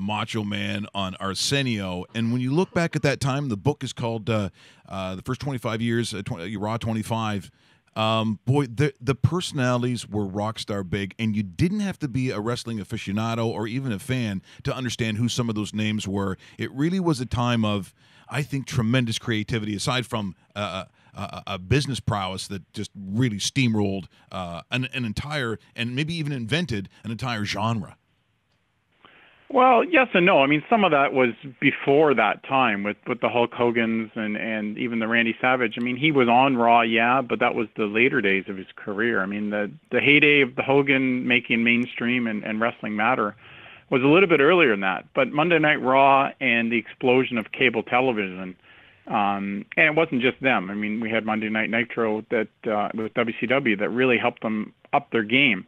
Speaker 1: Macho Man on Arsenio. And when you look back at that time, the book is called The First 25 Years, Raw 25. Boy, the personalities were rock star big, and you didn't have to be a wrestling aficionado or even a fan to understand who some of those names were. It really was a time of, I think, tremendous creativity, aside from a business prowess that just really steamrolled an entire, and maybe even invented an entire genre.
Speaker 9: Well, yes and no. I mean, some of that was before that time with the Hulk Hogan's and even the Randy Savage. I mean, he was on Raw, yeah, but that was the later days of his career. I mean, the heyday of the Hogan making mainstream and Wrestling Matter was a little bit earlier than that. But Monday Night Raw and the explosion of cable television, and it wasn't just them. I mean, we had Monday Night Nitro that with WCW that really helped them up their game.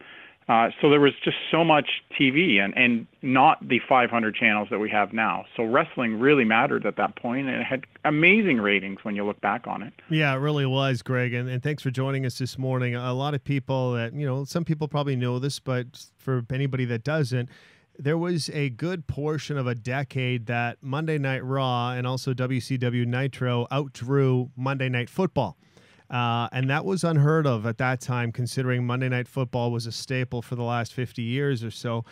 Speaker 9: So there was just so much TV and not the 500 channels that we have now. So wrestling really mattered at that point, and it had amazing ratings when you look back on it.
Speaker 2: Yeah, it really was, Greg. And thanks for joining us this morning. A lot of people that, some people probably know this, but for anybody that doesn't, there was a good portion of a decade that Monday Night Raw and also WCW Nitro outdrew Monday Night Football. And that was unheard of at that time, considering Monday Night Football was a staple for the last 50 years or so.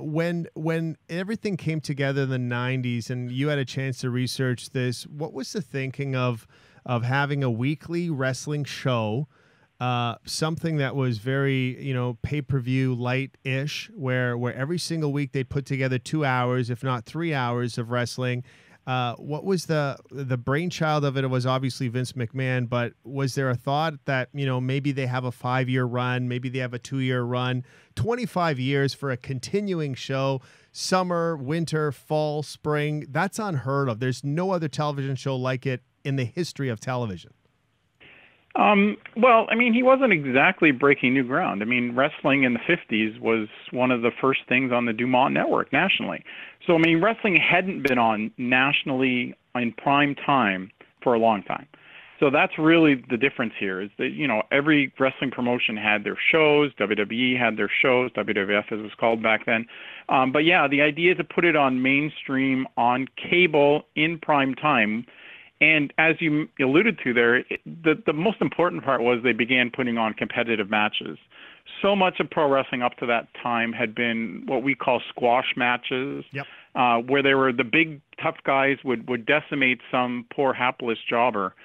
Speaker 2: When everything came together in the 90s and you had a chance to research this, what was the thinking of having a weekly wrestling show, something that was very, pay-per-view light-ish, where every single week they'd put together 2 hours, if not 3 hours of wrestling? What was the brainchild of it? It was obviously Vince McMahon, but was there a thought that, maybe they have a 5-year run, maybe they have a 2-year run, 25 years for a continuing show, summer, winter, fall, spring? That's unheard of. There's no other television show like it in the history of television.
Speaker 9: Well, I mean, he wasn't exactly breaking new ground. I mean, wrestling in the 50s was one of the first things on the Dumont network nationally. So, I mean, wrestling hadn't been on nationally in prime time for a long time. So that's really the difference here is that, every wrestling promotion had their shows. WWE had their shows, WWF as it was called back then. But yeah, the idea to put it on mainstream, on cable in prime time. And as you alluded to there, the most important part was they began putting on competitive matches. So much of pro wrestling up to that time had been what we call squash matches, where they were the big tough guys would decimate some poor hapless jobber.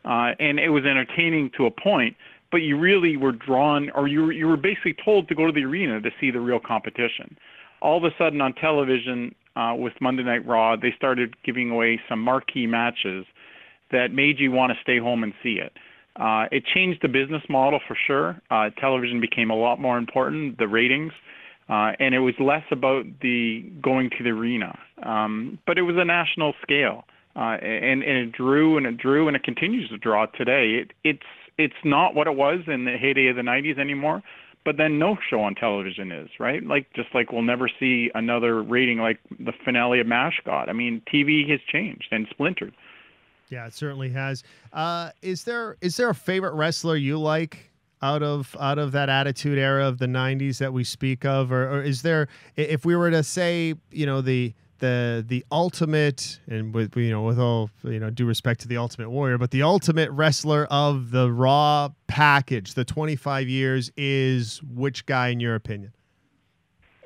Speaker 9: And it was entertaining to a point, but you really were drawn, or you were basically told to go to the arena to see the real competition. All of a sudden on television with Monday Night Raw, they started giving away some marquee matches that made you want to stay home and see it. It changed the business model for sure. Television became a lot more important, the ratings, and it was less about the going to the arena. But it was a national scale, and it drew and it continues to draw today. It's not what it was in the heyday of the 90s anymore, but then no show on television is, right? Just like we'll never see another rating like the finale of MASH got. I mean, TV has changed and splintered.
Speaker 2: Yeah, it certainly has. Is there a favorite wrestler you like out of that Attitude Era of the 90s that we speak of, or is there, if we were to say, the ultimate, and with all due respect to the Ultimate Warrior, but the ultimate wrestler of the Raw package, the 25 years, is which guy in your opinion?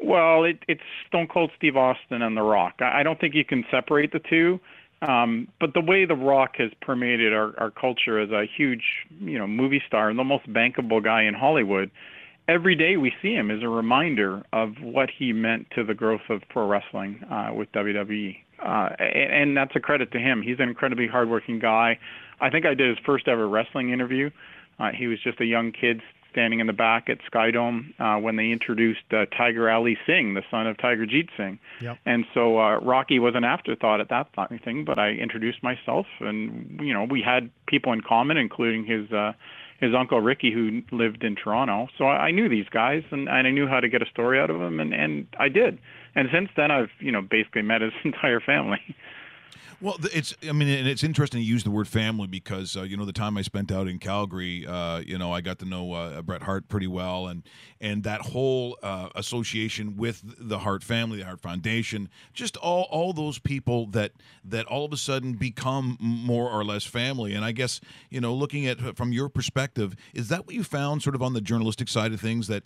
Speaker 9: Well, it's Stone Cold Steve Austin and The Rock. I don't think you can separate the two. But the way The Rock has permeated our culture as a huge, movie star and the most bankable guy in Hollywood, every day we see him as a reminder of what he meant to the growth of pro wrestling with WWE. And that's a credit to him. He's an incredibly hardworking guy. I think I did his first ever wrestling interview. He was just a young kid standing in the back at Skydome when they introduced Tiger Ali Singh, the son of Tiger Jeet Singh.
Speaker 2: Yep.
Speaker 9: And so Rocky was an afterthought at that thing, but I introduced myself, and we had people in common, including his uncle Ricky, who lived in Toronto. So I knew these guys, and I knew how to get a story out of them, and I did. And since then, I've basically met his entire family.
Speaker 1: Well, it's interesting to use the word family because, the time I spent out in Calgary, I got to know Bret Hart pretty well, and that whole association with the Hart family, the Hart Foundation, just all those people that all of a sudden become more or less family. And I guess, looking at from your perspective, is that what you found sort of on the journalistic side of things, that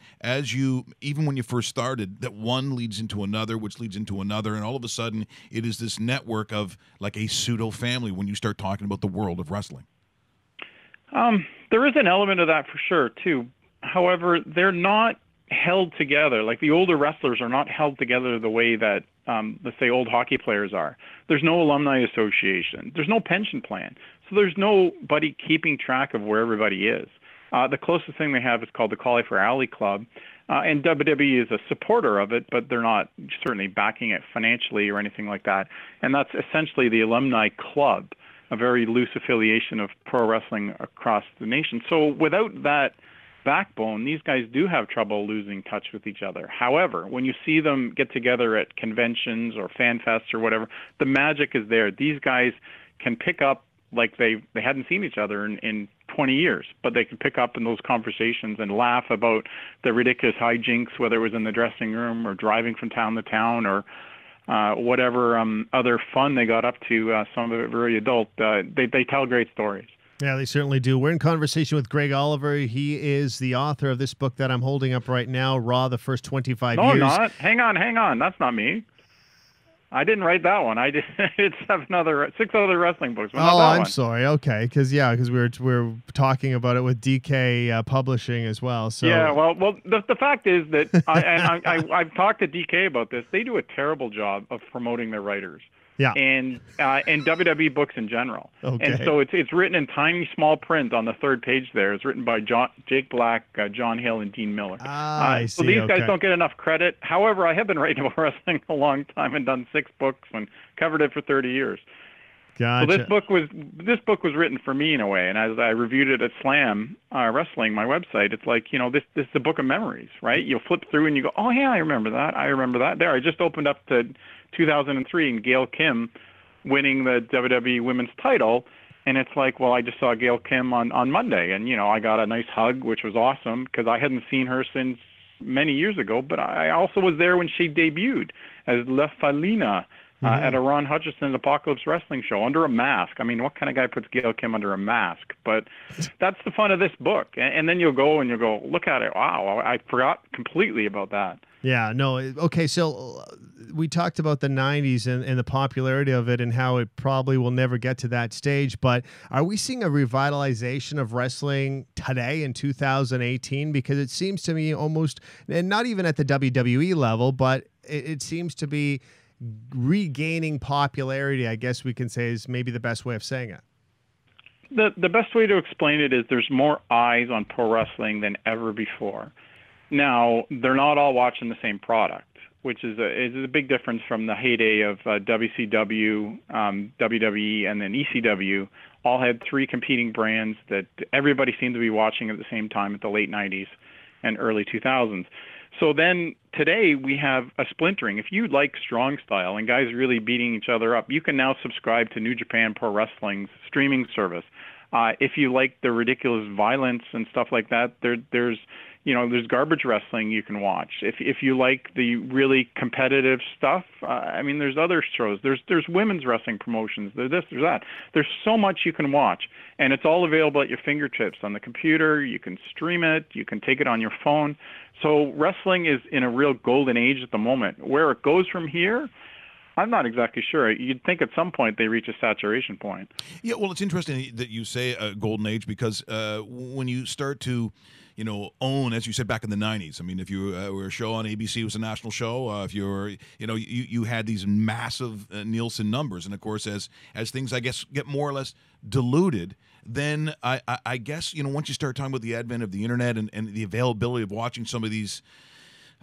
Speaker 1: even when you first started, that one leads into another, which leads into another, and all of a sudden it is this network of like a pseudo family when you start talking about the world of wrestling?
Speaker 9: There is an element of that for sure too. However, they're not held together. Like the older wrestlers are not held together the way that let's say, old hockey players are. There's no alumni association. There's no pension plan. So there's nobody keeping track of where everybody is. The closest thing they have is called the Cauliflower Alley Club. And WWE is a supporter of it, but they're not certainly backing it financially or anything like that. And that's essentially the alumni club, a very loose affiliation of pro wrestling across the nation. So without that backbone, these guys do have trouble losing touch with each other. However, when you see them get together at conventions or fan fests or whatever, the magic is there. These guys can pick up like they hadn't seen each other in 20 years, but they can pick up in those conversations and laugh about the ridiculous hijinks, whether it was in the dressing room or driving from town to town or whatever other fun they got up to, some of it very adult. They tell great stories.
Speaker 2: Yeah, they certainly do. We're in conversation with Greg Oliver. He is the author of this book that I'm holding up right now, Raw, the First 25
Speaker 9: No,
Speaker 2: Years.
Speaker 9: No, not. Hang on. That's not me. I didn't write that one. I did. It's 6 other wrestling books. But not that
Speaker 2: I'm
Speaker 9: one.
Speaker 2: sorry. Okay, because we're talking about it with DK Publishing as well. So
Speaker 9: yeah, well, the fact is that I've talked to DK about this. They do a terrible job of promoting their writers.
Speaker 2: Yeah.
Speaker 9: And WWE books in general.
Speaker 2: Okay.
Speaker 9: And so it's written in tiny small print on the third page there. It's written by Jake Black, John Hill, and Dean Miller.
Speaker 2: I see.
Speaker 9: So these guys
Speaker 2: Okay.
Speaker 9: don't get enough credit. However, I have been writing about wrestling a long time and done 6 books and covered it for 30 years.
Speaker 2: Gotcha.
Speaker 9: So this book was written for me in a way, and as I reviewed it at Slam Wrestling, my website, it's like, this is a book of memories, right? You'll flip through and you go, oh yeah, I remember that. There, I just opened up to 2003 and Gail Kim winning the WWE Women's title, and it's like, well, I just saw Gail Kim on Monday, and I got a nice hug, which was awesome because I hadn't seen her since many years ago, but I also was there when she debuted as La Falina. At a Ron Hutchinson Apocalypse Wrestling show under a mask. I mean, what kind of guy puts Gail Kim under a mask? But that's the fun of this book. And then you'll go, look at it. Wow, I forgot completely about that.
Speaker 2: Yeah, no. Okay, so we talked about the 90s and the popularity of it and how it probably will never get to that stage. But are we seeing a revitalization of wrestling today in 2018? Because it seems to me almost, and not even at the WWE level, but it seems to be regaining popularity, I guess we can say, is maybe the best way of saying it.
Speaker 9: The best way to explain it is there's more eyes on pro wrestling than ever before. Now, they're not all watching the same product, which is a big difference from the heyday of WCW, WWE, and then ECW. All had 3 competing brands that everybody seemed to be watching at the same time at the late 90s and early 2000s. So then today we have a splintering. If you like strong style and guys really beating each other up, you can now subscribe to New Japan Pro Wrestling's streaming service. If you like the ridiculous violence and stuff like that, there's garbage wrestling you can watch. If you like the really competitive stuff, there's other shows. There's women's wrestling promotions. There's this, there's that. There's so much you can watch, and it's all available at your fingertips on the computer. You can stream it. You can take it on your phone. So wrestling is in a real golden age at the moment. Where it goes from here, I'm not exactly sure. You'd think at some point they reach a saturation point.
Speaker 1: Yeah, well, it's interesting that you say a golden age because when you start to, own, as you said back in the 90s. I mean, if you were a show on ABC, it was a national show. If you were, you had these massive Nielsen numbers, and of course, as things I guess get more or less diluted, then I guess once you start talking about the advent of the internet and the availability of watching some of these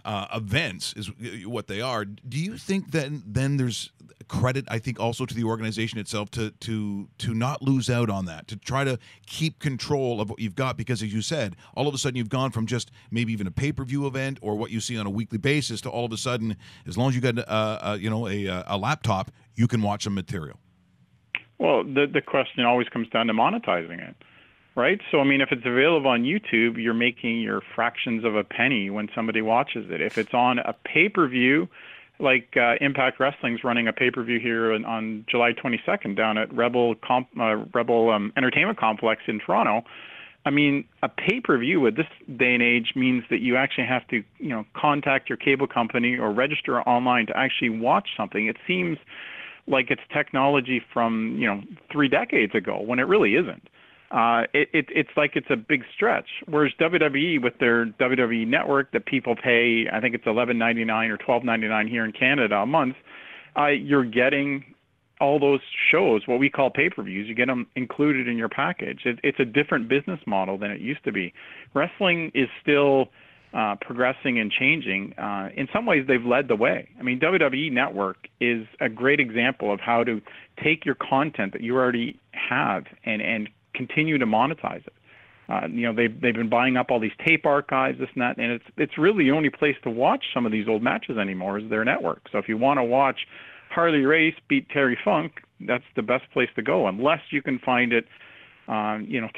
Speaker 1: events is what they are. Do you think that then there's credit, I think, also to the organization itself to not lose out on that, to try to keep control of what you've got? Because as you said, all of a sudden you've gone from just maybe even a pay-per-view event or what you see on a weekly basis to all of a sudden, as long as you got a laptop, you can watch some material.
Speaker 9: Well, the question always comes down to monetizing it. Right? So, if it's available on YouTube, you're making your fractions of a penny when somebody watches it. If it's on a pay-per-view, like Impact Wrestling's running a pay-per-view here on July 22nd down at Rebel Entertainment Complex in Toronto, a pay-per-view at this day and age means that you actually have to, contact your cable company or register online to actually watch something. It seems like it's technology from, 3 decades ago when it really isn't. it's like it's a big stretch. Whereas WWE with their WWE Network that people pay, I think it's $11.99 or $12.99 here in Canada a month, you're getting all those shows, what we call pay-per-views. You get them included in your package. It's a different business model than it used to be. Wrestling is still progressing and changing. In some ways, they've led the way. I mean, WWE Network is a great example of how to take your content that you already have and continue to monetize it. They've been buying up all these tape archives, this and that, and it's really the only place to watch some of these old matches anymore is their network. So if you want to watch Harley Race beat Terry Funk, that's the best place to go, unless you can find it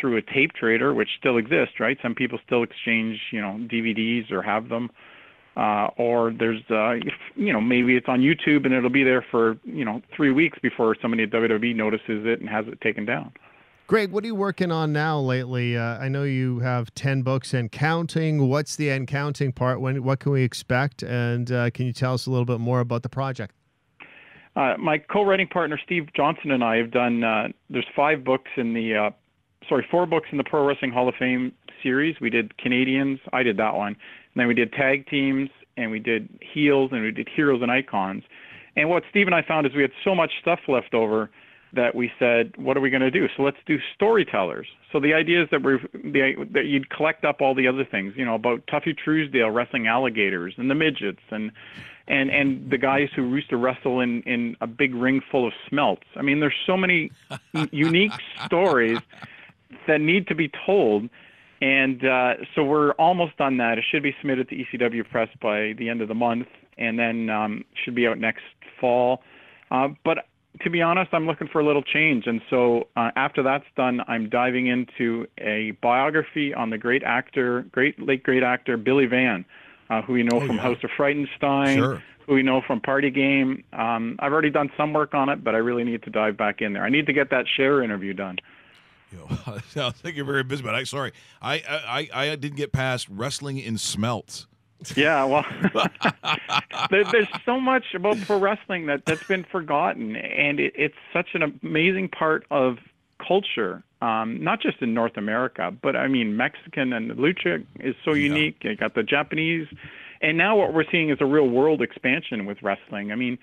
Speaker 9: through a tape trader, which still exists, right? Some people still exchange, DVDs or have them. Or there's, maybe it's on YouTube and it'll be there for, 3 weeks before somebody at WWE notices it and has it taken down.
Speaker 2: Greg, what are you working on now lately? I know you have 10 books and counting. What's the end counting part? What can we expect? And can you tell us a little bit more about the project?
Speaker 9: My co-writing partner, Steve Johnson, and I have done, there's 4 books in the Pro Wrestling Hall of Fame series. We did Canadians. I did that one. And then we did tag teams, and we did heels, and we did heroes and icons. And what Steve and I found is we had so much stuff left over that we said, what are we going to do? So let's do storytellers. So the idea is that you'd collect up all the other things, about Tuffy Truesdale wrestling alligators and the midgets and the guys who used to wrestle in a big ring full of smelts. I mean, there's so many unique stories that need to be told. And so we're almost done that. It should be submitted to ECW Press by the end of the month, and then should be out next fall. But to be honest, I'm looking for a little change. And so after that's done, I'm diving into a biography on the late great actor, Billy Van, who we know from House of Frightenstein,
Speaker 1: Sure.
Speaker 9: who we know from Party Game. I've already done some work on it, but I really need to dive back in there. I need to get that Cher interview done.
Speaker 1: I think you're very busy, but I didn't get past wrestling in smelts.
Speaker 9: Yeah, well, there's so much about pro wrestling that's been forgotten, and it's such an amazing part of culture, not just in North America, but I mean, Mexican and lucha is so unique. You got the Japanese, and now what we're seeing is a real world expansion with wrestling. I mean,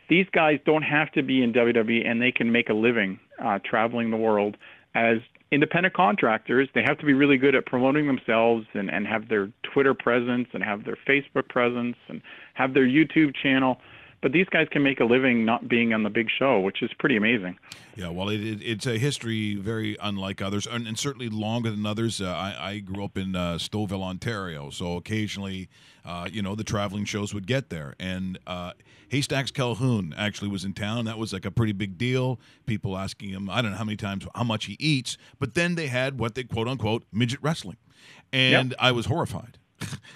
Speaker 9: these guys don't have to be in WWE, and they can make a living traveling the world as independent contractors. They have to be really good at promoting themselves and have their Twitter presence and have their Facebook presence and have their YouTube channel. But these guys can make a living not being on the big show, which is pretty amazing.
Speaker 1: Yeah, well, it's a history very unlike others, and certainly longer than others. I grew up in Stouffville, Ontario, so occasionally, the traveling shows would get there. And Haystacks Calhoun actually was in town. That was like a pretty big deal. People asking him, I don't know how many times, how much he eats. But then they had what they quote-unquote midget wrestling. And I was horrified.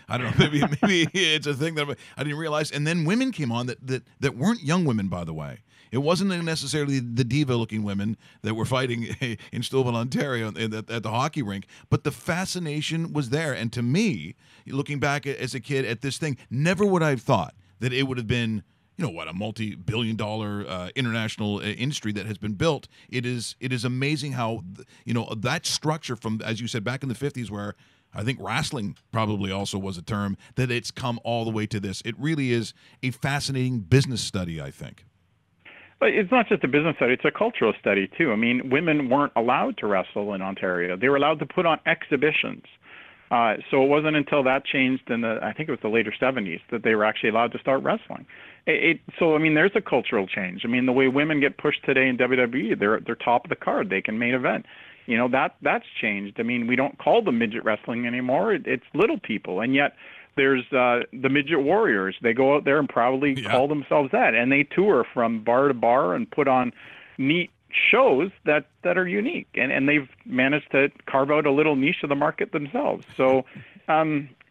Speaker 1: I don't know. Maybe it's a thing that I didn't realize. And then women came on that weren't young women, by the way. It wasn't necessarily the diva-looking women that were fighting in Stouffville, Ontario, at the hockey rink. But the fascination was there. And to me, looking back as a kid at this thing, never would I have thought that it would have been, a multi-billion-dollar international industry that has been built. It is amazing how, that structure from, as you said, back in the 50s where I think wrestling probably also was a term, that it's come all the way to this. It really is a fascinating business study, I think.
Speaker 9: But it's not just a business study, it's a cultural study, too. I mean, women weren't allowed to wrestle in Ontario. They were allowed to put on exhibitions. So it wasn't until that changed in I think it was the later 70s, that they were actually allowed to start wrestling. So, I mean, there's a cultural change. I mean, the way women get pushed today in WWE, they're top of the card. They can main event. That's changed. I mean, we don't call them midget wrestling anymore. It's little people. And yet there's the midget warriors. They go out there and proudly call themselves that. And they tour from bar to bar and put on neat shows that are unique. And they've managed to carve out a little niche of the market themselves. So,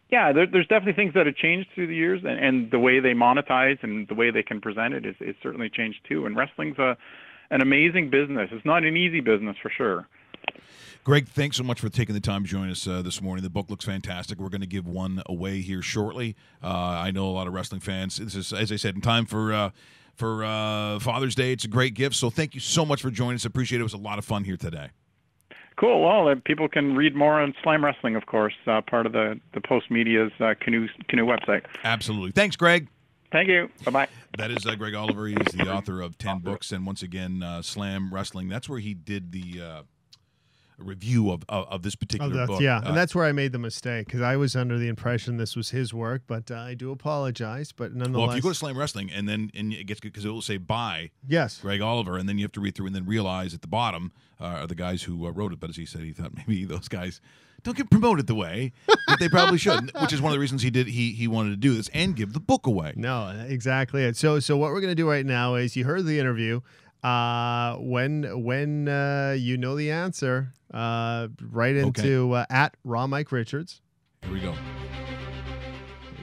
Speaker 9: there's definitely things that have changed through the years. And the way they monetize and the way they can present it is certainly changed too. And wrestling's an amazing business. It's not an easy business for sure.
Speaker 1: Greg, thanks so much for taking the time to join us this morning. The book looks fantastic. We're going to give one away here shortly. I know a lot of wrestling fans. This is, as I said, in time for Father's Day. It's a great gift. So thank you so much for joining us. Appreciate it. It was a lot of fun here today.
Speaker 9: Cool. Well, people can read more on Slam Wrestling, of course, part of the Post Media's Canoe website.
Speaker 1: Absolutely. Thanks, Greg.
Speaker 9: Thank you. Bye-bye.
Speaker 1: That is Greg Oliver. He's the author of 10 books. And once again, Slam Wrestling, that's where he did the review of this particular book.
Speaker 2: Yeah, and that's where I made the mistake, because I was under the impression this was his work, but I do apologize. But nonetheless,
Speaker 1: well, if you go to Slam Wrestling and it gets good because it will say by
Speaker 2: Greg
Speaker 1: Oliver, and then you have to read through and then realize at the bottom are the guys who wrote it. But as he said, he thought maybe those guys don't get promoted the way that they probably should, which is one of the reasons he wanted to do this and give the book away.
Speaker 2: No, exactly it. So what we're going to do right now is, you heard the interview. When you know the answer, right into at Raw Mike Richards.
Speaker 1: Here we go.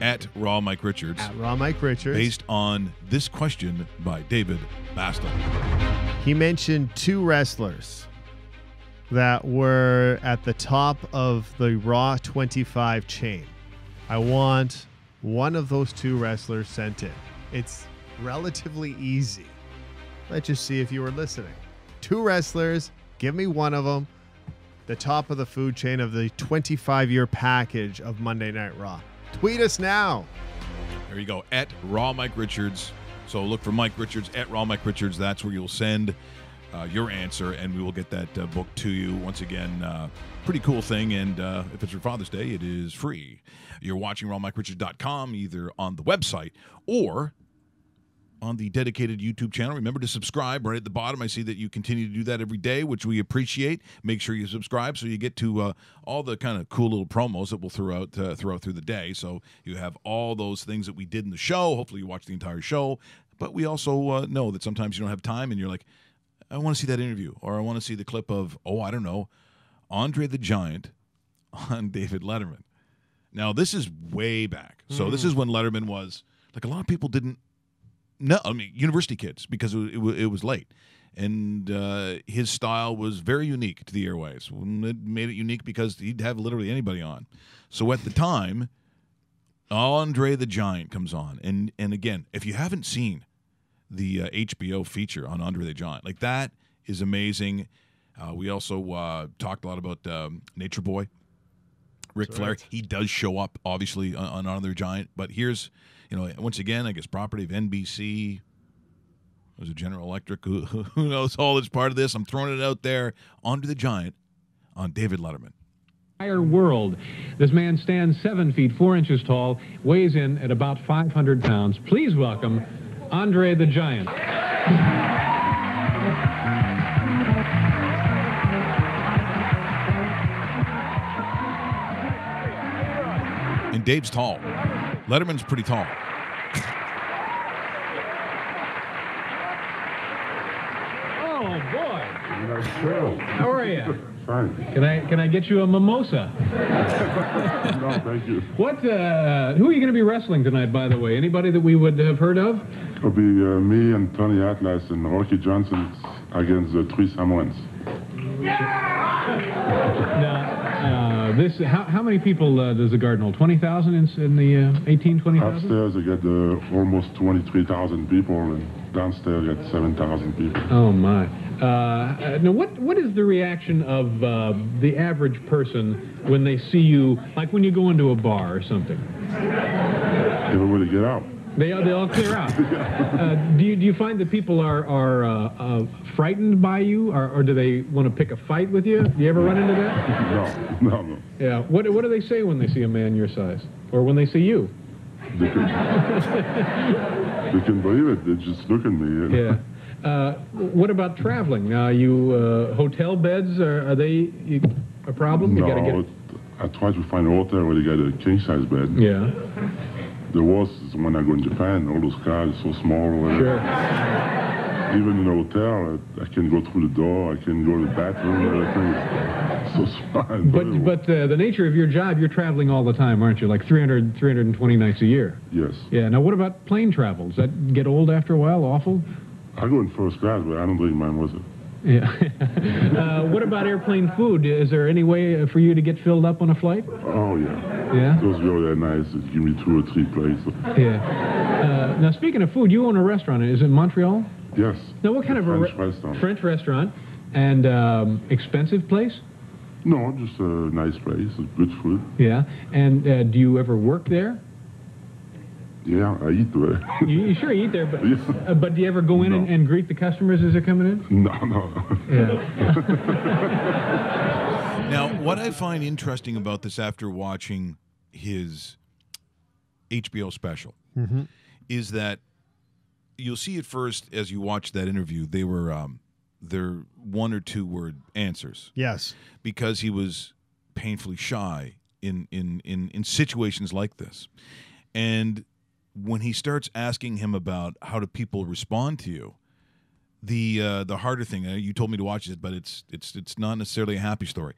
Speaker 1: At Raw Mike Richards.
Speaker 2: At Raw Mike Richards.
Speaker 1: Based on this question by David Basta.
Speaker 2: He mentioned 2 wrestlers that were at the top of the Raw 25 chain. I want one of those 2 wrestlers sent in. It's relatively easy. Let's just see if you were listening. 2 wrestlers, give me one of them, the top of the food chain of the 25-year package of Monday Night Raw. Tweet us now.
Speaker 1: There you go, at Raw Mike Richards. So look for Mike Richards, at Raw Mike Richards. That's where you'll send your answer, and we will get that book to you. Once again, pretty cool thing, and if it's for Father's Day, it is free. You're watching rawmikerichards.com, either on the website or on the dedicated YouTube channel. Remember to subscribe right at the bottom. I see that you continue to do that every day, which we appreciate. Make sure you subscribe so you get to all the kind of cool little promos that we'll throw out through the day. So you have all those things that we did in the show. Hopefully you watch the entire show. But we also know that sometimes you don't have time and you're like, I want to see that interview, or I want to see the clip of, Andre the Giant on David Letterman. Now, this is way back. So this is when Letterman was, like, a lot of people didn't. No, I mean, university kids, because it was late. And his style was very unique to the airways. It made it unique because he'd have literally anybody on. So at the time, Andre the Giant comes on. And again, if you haven't seen the HBO feature on Andre the Giant, like, that is amazing. We also talked a lot about Nature Boy, Ric Flair.
Speaker 2: Right.
Speaker 1: He does show up, obviously, on Andre the Giant. But here's... once again, I guess property of NBC. There's a General Electric. Who knows all that's part of this? I'm throwing it out there. Andre the Giant on David Letterman.
Speaker 10: Entire world. This man stands 7 feet 4 inches tall, weighs in at about 500 pounds. Please welcome Andre the Giant.
Speaker 1: And Dave's tall. Letterman's pretty tall.
Speaker 10: Oh boy!
Speaker 11: That's true.
Speaker 10: How are you?
Speaker 11: Fine.
Speaker 10: Can I get you a mimosa?
Speaker 11: No, thank you.
Speaker 10: What? Who are you going to be wrestling tonight? By the way, anybody that we would have heard of?
Speaker 11: It'll be me and Tony Atlas and Rocky Johnson against the 3 Samoans.
Speaker 10: Now, how many people does the garden hold? 20,000 in the 20,000?
Speaker 11: Upstairs, they get almost 23,000 people, and downstairs, they get 7,000 people.
Speaker 10: Oh my! Now, what is the reaction of the average person when they see you, like when you go into a bar or something?
Speaker 11: Everybody get out.
Speaker 10: They all clear out. Do you find that people are frightened by you, or do they want to pick a fight with you? Do you ever run into that?
Speaker 11: No.
Speaker 10: Yeah. What do they say when they see a man your size, or when they see you?
Speaker 11: They can believe it. They just look at me.
Speaker 10: Yeah. What about traveling? Hotel beds, are they a problem?
Speaker 11: No,
Speaker 10: You gotta get...
Speaker 11: I try to find a hotel where they got a king-size bed.
Speaker 10: Yeah.
Speaker 11: The worst is when I go in Japan. All those cars are so small.
Speaker 10: Sure.
Speaker 11: Even in a hotel, I can go through the door. I can go to the bathroom. Everything is so small.
Speaker 10: But the nature of your job, you're traveling all the time, aren't you? Like 320 nights a year.
Speaker 11: Yes.
Speaker 10: Yeah. Now, what about plane travel? Does that get old after a while? Awful?
Speaker 11: I go in first class, but I don't drink mine with it.
Speaker 10: Yeah. What about airplane food? Is there any way for you to get filled up on a flight?
Speaker 11: Oh, yeah.
Speaker 10: Yeah?
Speaker 11: Those girls are nice. They give me 2 or 3 plates.
Speaker 10: Yeah. Now, speaking of food, you own a restaurant. Is it in Montreal?
Speaker 11: Yes.
Speaker 10: Now, what kind of
Speaker 11: French restaurant.
Speaker 10: French restaurant. And expensive place?
Speaker 11: No, just a nice place, good food.
Speaker 10: Yeah. And do you ever work there?
Speaker 11: Yeah, I eat there.
Speaker 10: You sure eat there, but
Speaker 11: Yeah.
Speaker 10: but do you ever go in and greet the customers as they're coming in?
Speaker 11: No.
Speaker 10: Yeah.
Speaker 1: Now, what I find interesting about this after watching his HBO special is that you'll see at first as you watch that interview, they were they're 1 or 2 word answers.
Speaker 2: Yes.
Speaker 1: Because he was painfully shy in situations like this. And when he starts asking him about how do people respond to you, the harder thing, you told me to watch it, but it's not necessarily a happy story,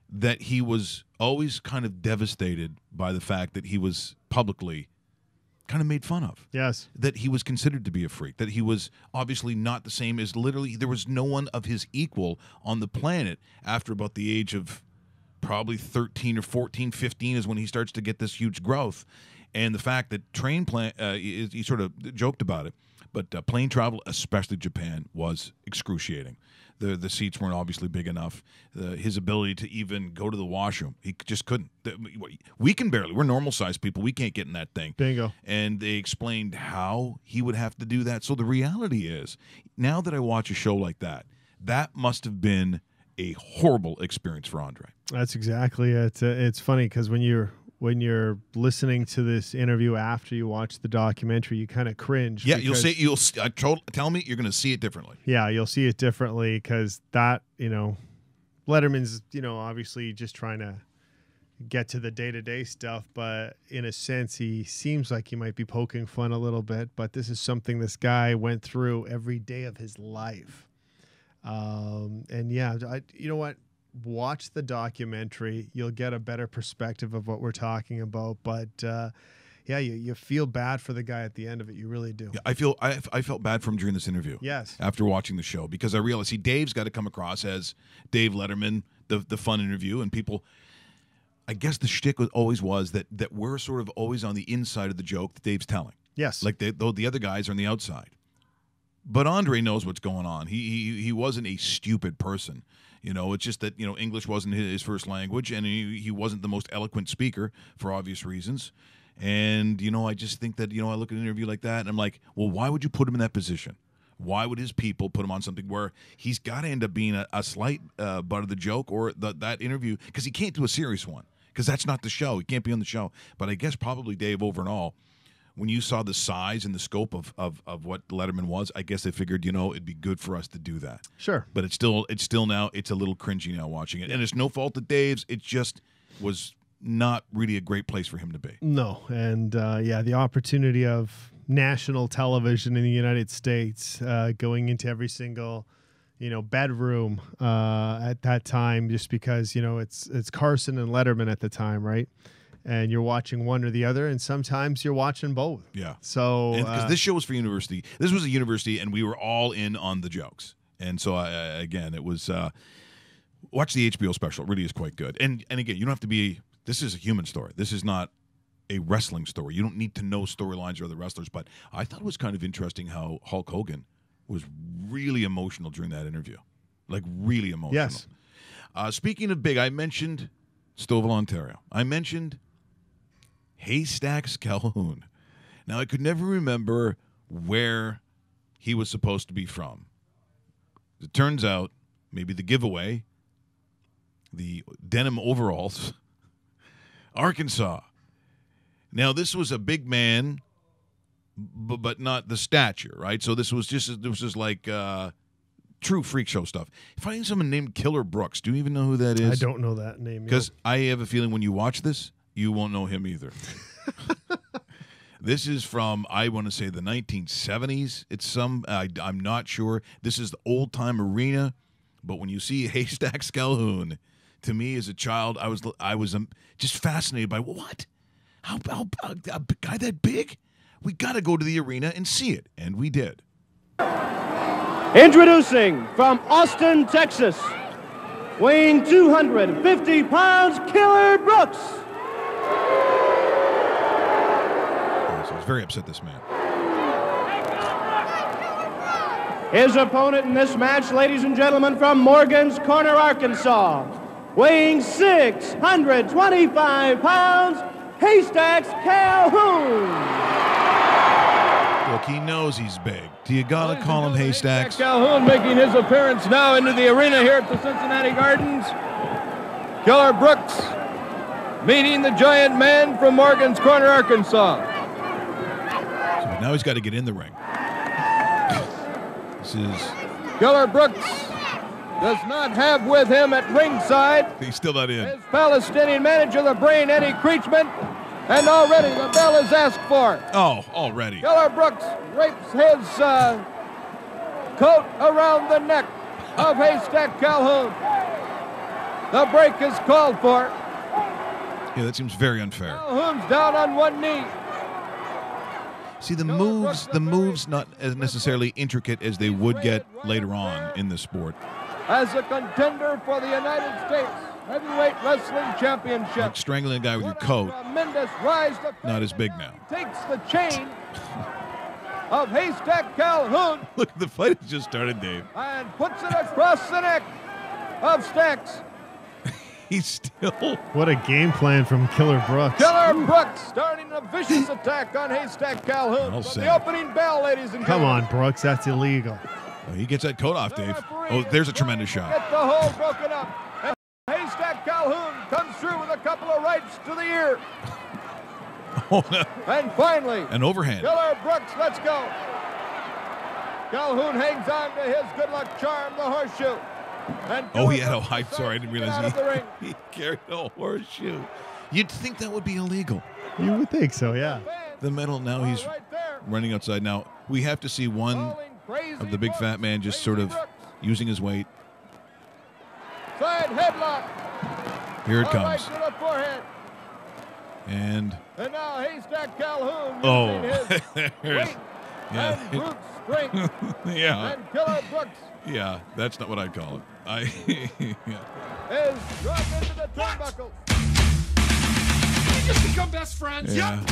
Speaker 1: that he was always kind of devastated by the fact that he was publicly kind of made fun of.
Speaker 2: Yes.
Speaker 1: That he was considered to be a freak, that he was obviously not the same as literally, there was no one of his equal on the planet after about the age of probably 13 or 14, 15 is when he starts to get this huge growth. And the fact that he sort of joked about it, but plane travel, especially Japan, was excruciating. The seats weren't obviously big enough. His ability to even go to the washroom, he just couldn't. We can barely. We're normal-sized people. We can't get in that thing.
Speaker 2: Bingo.
Speaker 1: And they explained how he would have to do that. So the reality is, now that I watch a show like that, that must have been a horrible experience for Andre.
Speaker 2: That's exactly it. It's funny because when you're listening to this interview after you watch the documentary, you kind of cringe.
Speaker 1: Yeah, tell me you're going to see it differently.
Speaker 2: Yeah, you'll see it differently because that, Letterman's, obviously just trying to get to the day-to-day stuff, but in a sense, he seems like he might be poking fun a little bit, but this is something this guy went through every day of his life. And yeah, you know what? Watch the documentary. You'll get a better perspective of what we're talking about. But yeah, you feel bad for the guy at the end of it. You really do.
Speaker 1: Yeah, I felt bad for him during this interview.
Speaker 2: Yes.
Speaker 1: After watching the show, because I realized, Dave's got to come across as Dave Letterman, the fun interview, and people. I guess the shtick always was that we're sort of always on the inside of the joke that Dave's telling.
Speaker 2: Yes.
Speaker 1: Like though the other guys are on the outside. But Andre knows what's going on. He wasn't a stupid person. It's just that, English wasn't his first language, and he wasn't the most eloquent speaker for obvious reasons. And, I just think that, I look at an interview like that, and I'm like, well, why would you put him in that position? Why would his people put him on something where he's got to end up being a slight butt of the joke or that interview? Because he can't do a serious one, because that's not the show. He can't be on the show. But I guess probably, Dave, over and all, when you saw the size and the scope of what Letterman was, I guess they figured, it'd be good for us to do that.
Speaker 2: Sure.
Speaker 1: But it's still now, it's a little cringy now watching it. And it's no fault of Dave's. It just was not really a great place for him to be.
Speaker 2: No. And the opportunity of national television in the United States, going into every single, bedroom at that time, just because, it's Carson and Letterman at the time, right? And you're watching one or the other, and sometimes you're watching both.
Speaker 1: Yeah.
Speaker 2: So
Speaker 1: because this show was for university. This was a university, and we were all in on the jokes. And so, again, it was watch the HBO special. It really is quite good. And again, you don't have to be – this is a human story. This is not a wrestling story. You don't need to know storylines or other wrestlers. But I thought it was kind of interesting how Hulk Hogan was really emotional during that interview. Like, really emotional.
Speaker 2: Yes.
Speaker 1: Speaking of big, I mentioned Stouffville, Ontario. I mentioned Haystacks Calhoun. Now, I could never remember where he was supposed to be from. It turns out, maybe the giveaway, the denim overalls, Arkansas. Now, this was a big man, but not the stature, right? So this was like true freak show stuff. Finding someone named Killer Brooks. Do you even know who that is?
Speaker 2: I don't know that name.
Speaker 1: Because I have a feeling when you watch this, you won't know him either. This is from, I want to say, the 1970s. It's I'm not sure. This is the old time arena. But when you see Haystacks Calhoun, to me as a child, I was just fascinated by what? How a guy that big? We got to go to the arena and see it, and we did.
Speaker 12: Introducing from Austin, Texas, weighing 250 pounds, Killer Brooks.
Speaker 1: So I was very upset, this man.
Speaker 12: His opponent in this match, ladies and gentlemen, from Morgan's Corner, Arkansas, weighing 625 pounds, Haystacks Calhoun.
Speaker 1: Look, he knows he's big. Do you gotta call him Haystacks?
Speaker 13: Calhoun making his appearance now into the arena here at the Cincinnati Gardens. Killer Brooks meeting the giant man from Morgan's Corner, Arkansas.
Speaker 1: So now he's got to get in the ring. This is...
Speaker 13: Killer Brooks does not have with him at ringside
Speaker 1: He's still not in.
Speaker 13: his Palestinian manager, the Brain, Eddie Creechman, and already the bell is asked for.
Speaker 1: Oh, already.
Speaker 13: Killer Brooks wraps his coat around the neck of Haystack Calhoun. The break is called for.
Speaker 1: Yeah, that seems very unfair.
Speaker 13: Calhoun's down on one knee.
Speaker 1: See, the moves not as necessarily intricate as they would get later on in the sport.
Speaker 13: As a contender for the United States Heavyweight Wrestling Championship.
Speaker 1: Like strangling a guy with your coat,
Speaker 13: Tremendous rise to
Speaker 1: not as big now.
Speaker 13: takes the chain of Haystack Calhoun
Speaker 1: Look, the fight has just started, Dave.
Speaker 13: and puts it across the neck of Stacks.
Speaker 1: He's still...
Speaker 2: What a game plan from Killer Brooks.
Speaker 13: Killer Brooks starting a vicious attack on Haystack Calhoun.
Speaker 1: I'll
Speaker 13: From
Speaker 1: say.
Speaker 13: the opening bell, ladies and
Speaker 2: Come
Speaker 13: gentlemen.
Speaker 2: on, Brooks. That's illegal.
Speaker 1: Oh, he gets that coat off, Dave. Oh, there's a tremendous shot.
Speaker 13: Get the hole broken up. And Haystack Calhoun comes through with a couple of rights to the ear.
Speaker 1: Oh, no.
Speaker 13: And finally,
Speaker 1: An overhand.
Speaker 13: Killer Brooks, let's go. Calhoun hangs on to his good luck charm, the horseshoe. And
Speaker 1: Oh, he
Speaker 13: Killer
Speaker 1: had a
Speaker 13: Brooks
Speaker 1: hype. Sorry, I didn't
Speaker 13: decides to get out of the
Speaker 1: realize
Speaker 13: ring.
Speaker 1: he carried a horseshoe. You'd think that would be illegal.
Speaker 2: You would think so, yeah.
Speaker 1: The medal, now he's running outside. Now, we have to see one of the big fat man just sort of using his weight.
Speaker 13: Side headlock.
Speaker 1: Here it
Speaker 13: A right
Speaker 1: comes.
Speaker 13: to the forehead.
Speaker 1: And,
Speaker 13: And now Haystack Calhoun
Speaker 1: oh,
Speaker 13: using his
Speaker 1: there's,
Speaker 13: weight
Speaker 1: yeah.
Speaker 13: and brute strength.
Speaker 1: Yeah.
Speaker 13: And Killer Brooks
Speaker 1: Yeah, that's not what I'd call it. Yeah.
Speaker 13: is dropped into the turnbuckle.
Speaker 14: We just become best friends.
Speaker 1: Yeah.
Speaker 14: Yup.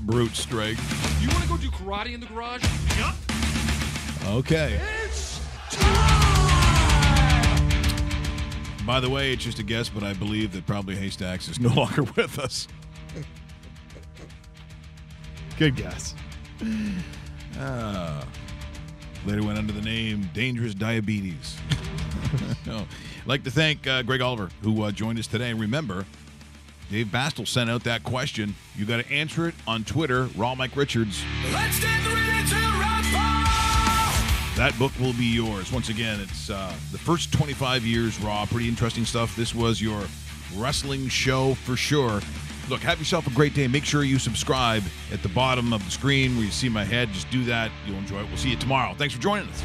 Speaker 1: Brute strength.
Speaker 14: You want to go do karate in the garage? Yup.
Speaker 1: Okay.
Speaker 14: It's
Speaker 1: By the way, it's just a guess, but I believe that probably Haystacks is no longer with us.
Speaker 2: Good guess.
Speaker 1: Later went under the name Dangerous Diabetes. No. I'd like to thank Greg Oliver, who joined us today. And remember, Dave Bastel sent out that question. You got to answer it on Twitter, Raw Mike Richards.
Speaker 14: Let's get ready to rumble.
Speaker 1: That book will be yours. Once again, it's the first 25 years Raw. Pretty interesting stuff. This was your wrestling show for sure. Look, have yourself a great day. Make sure you subscribe at the bottom of the screen where you see my head. Just do that. You'll enjoy it. We'll see you tomorrow. Thanks for joining us.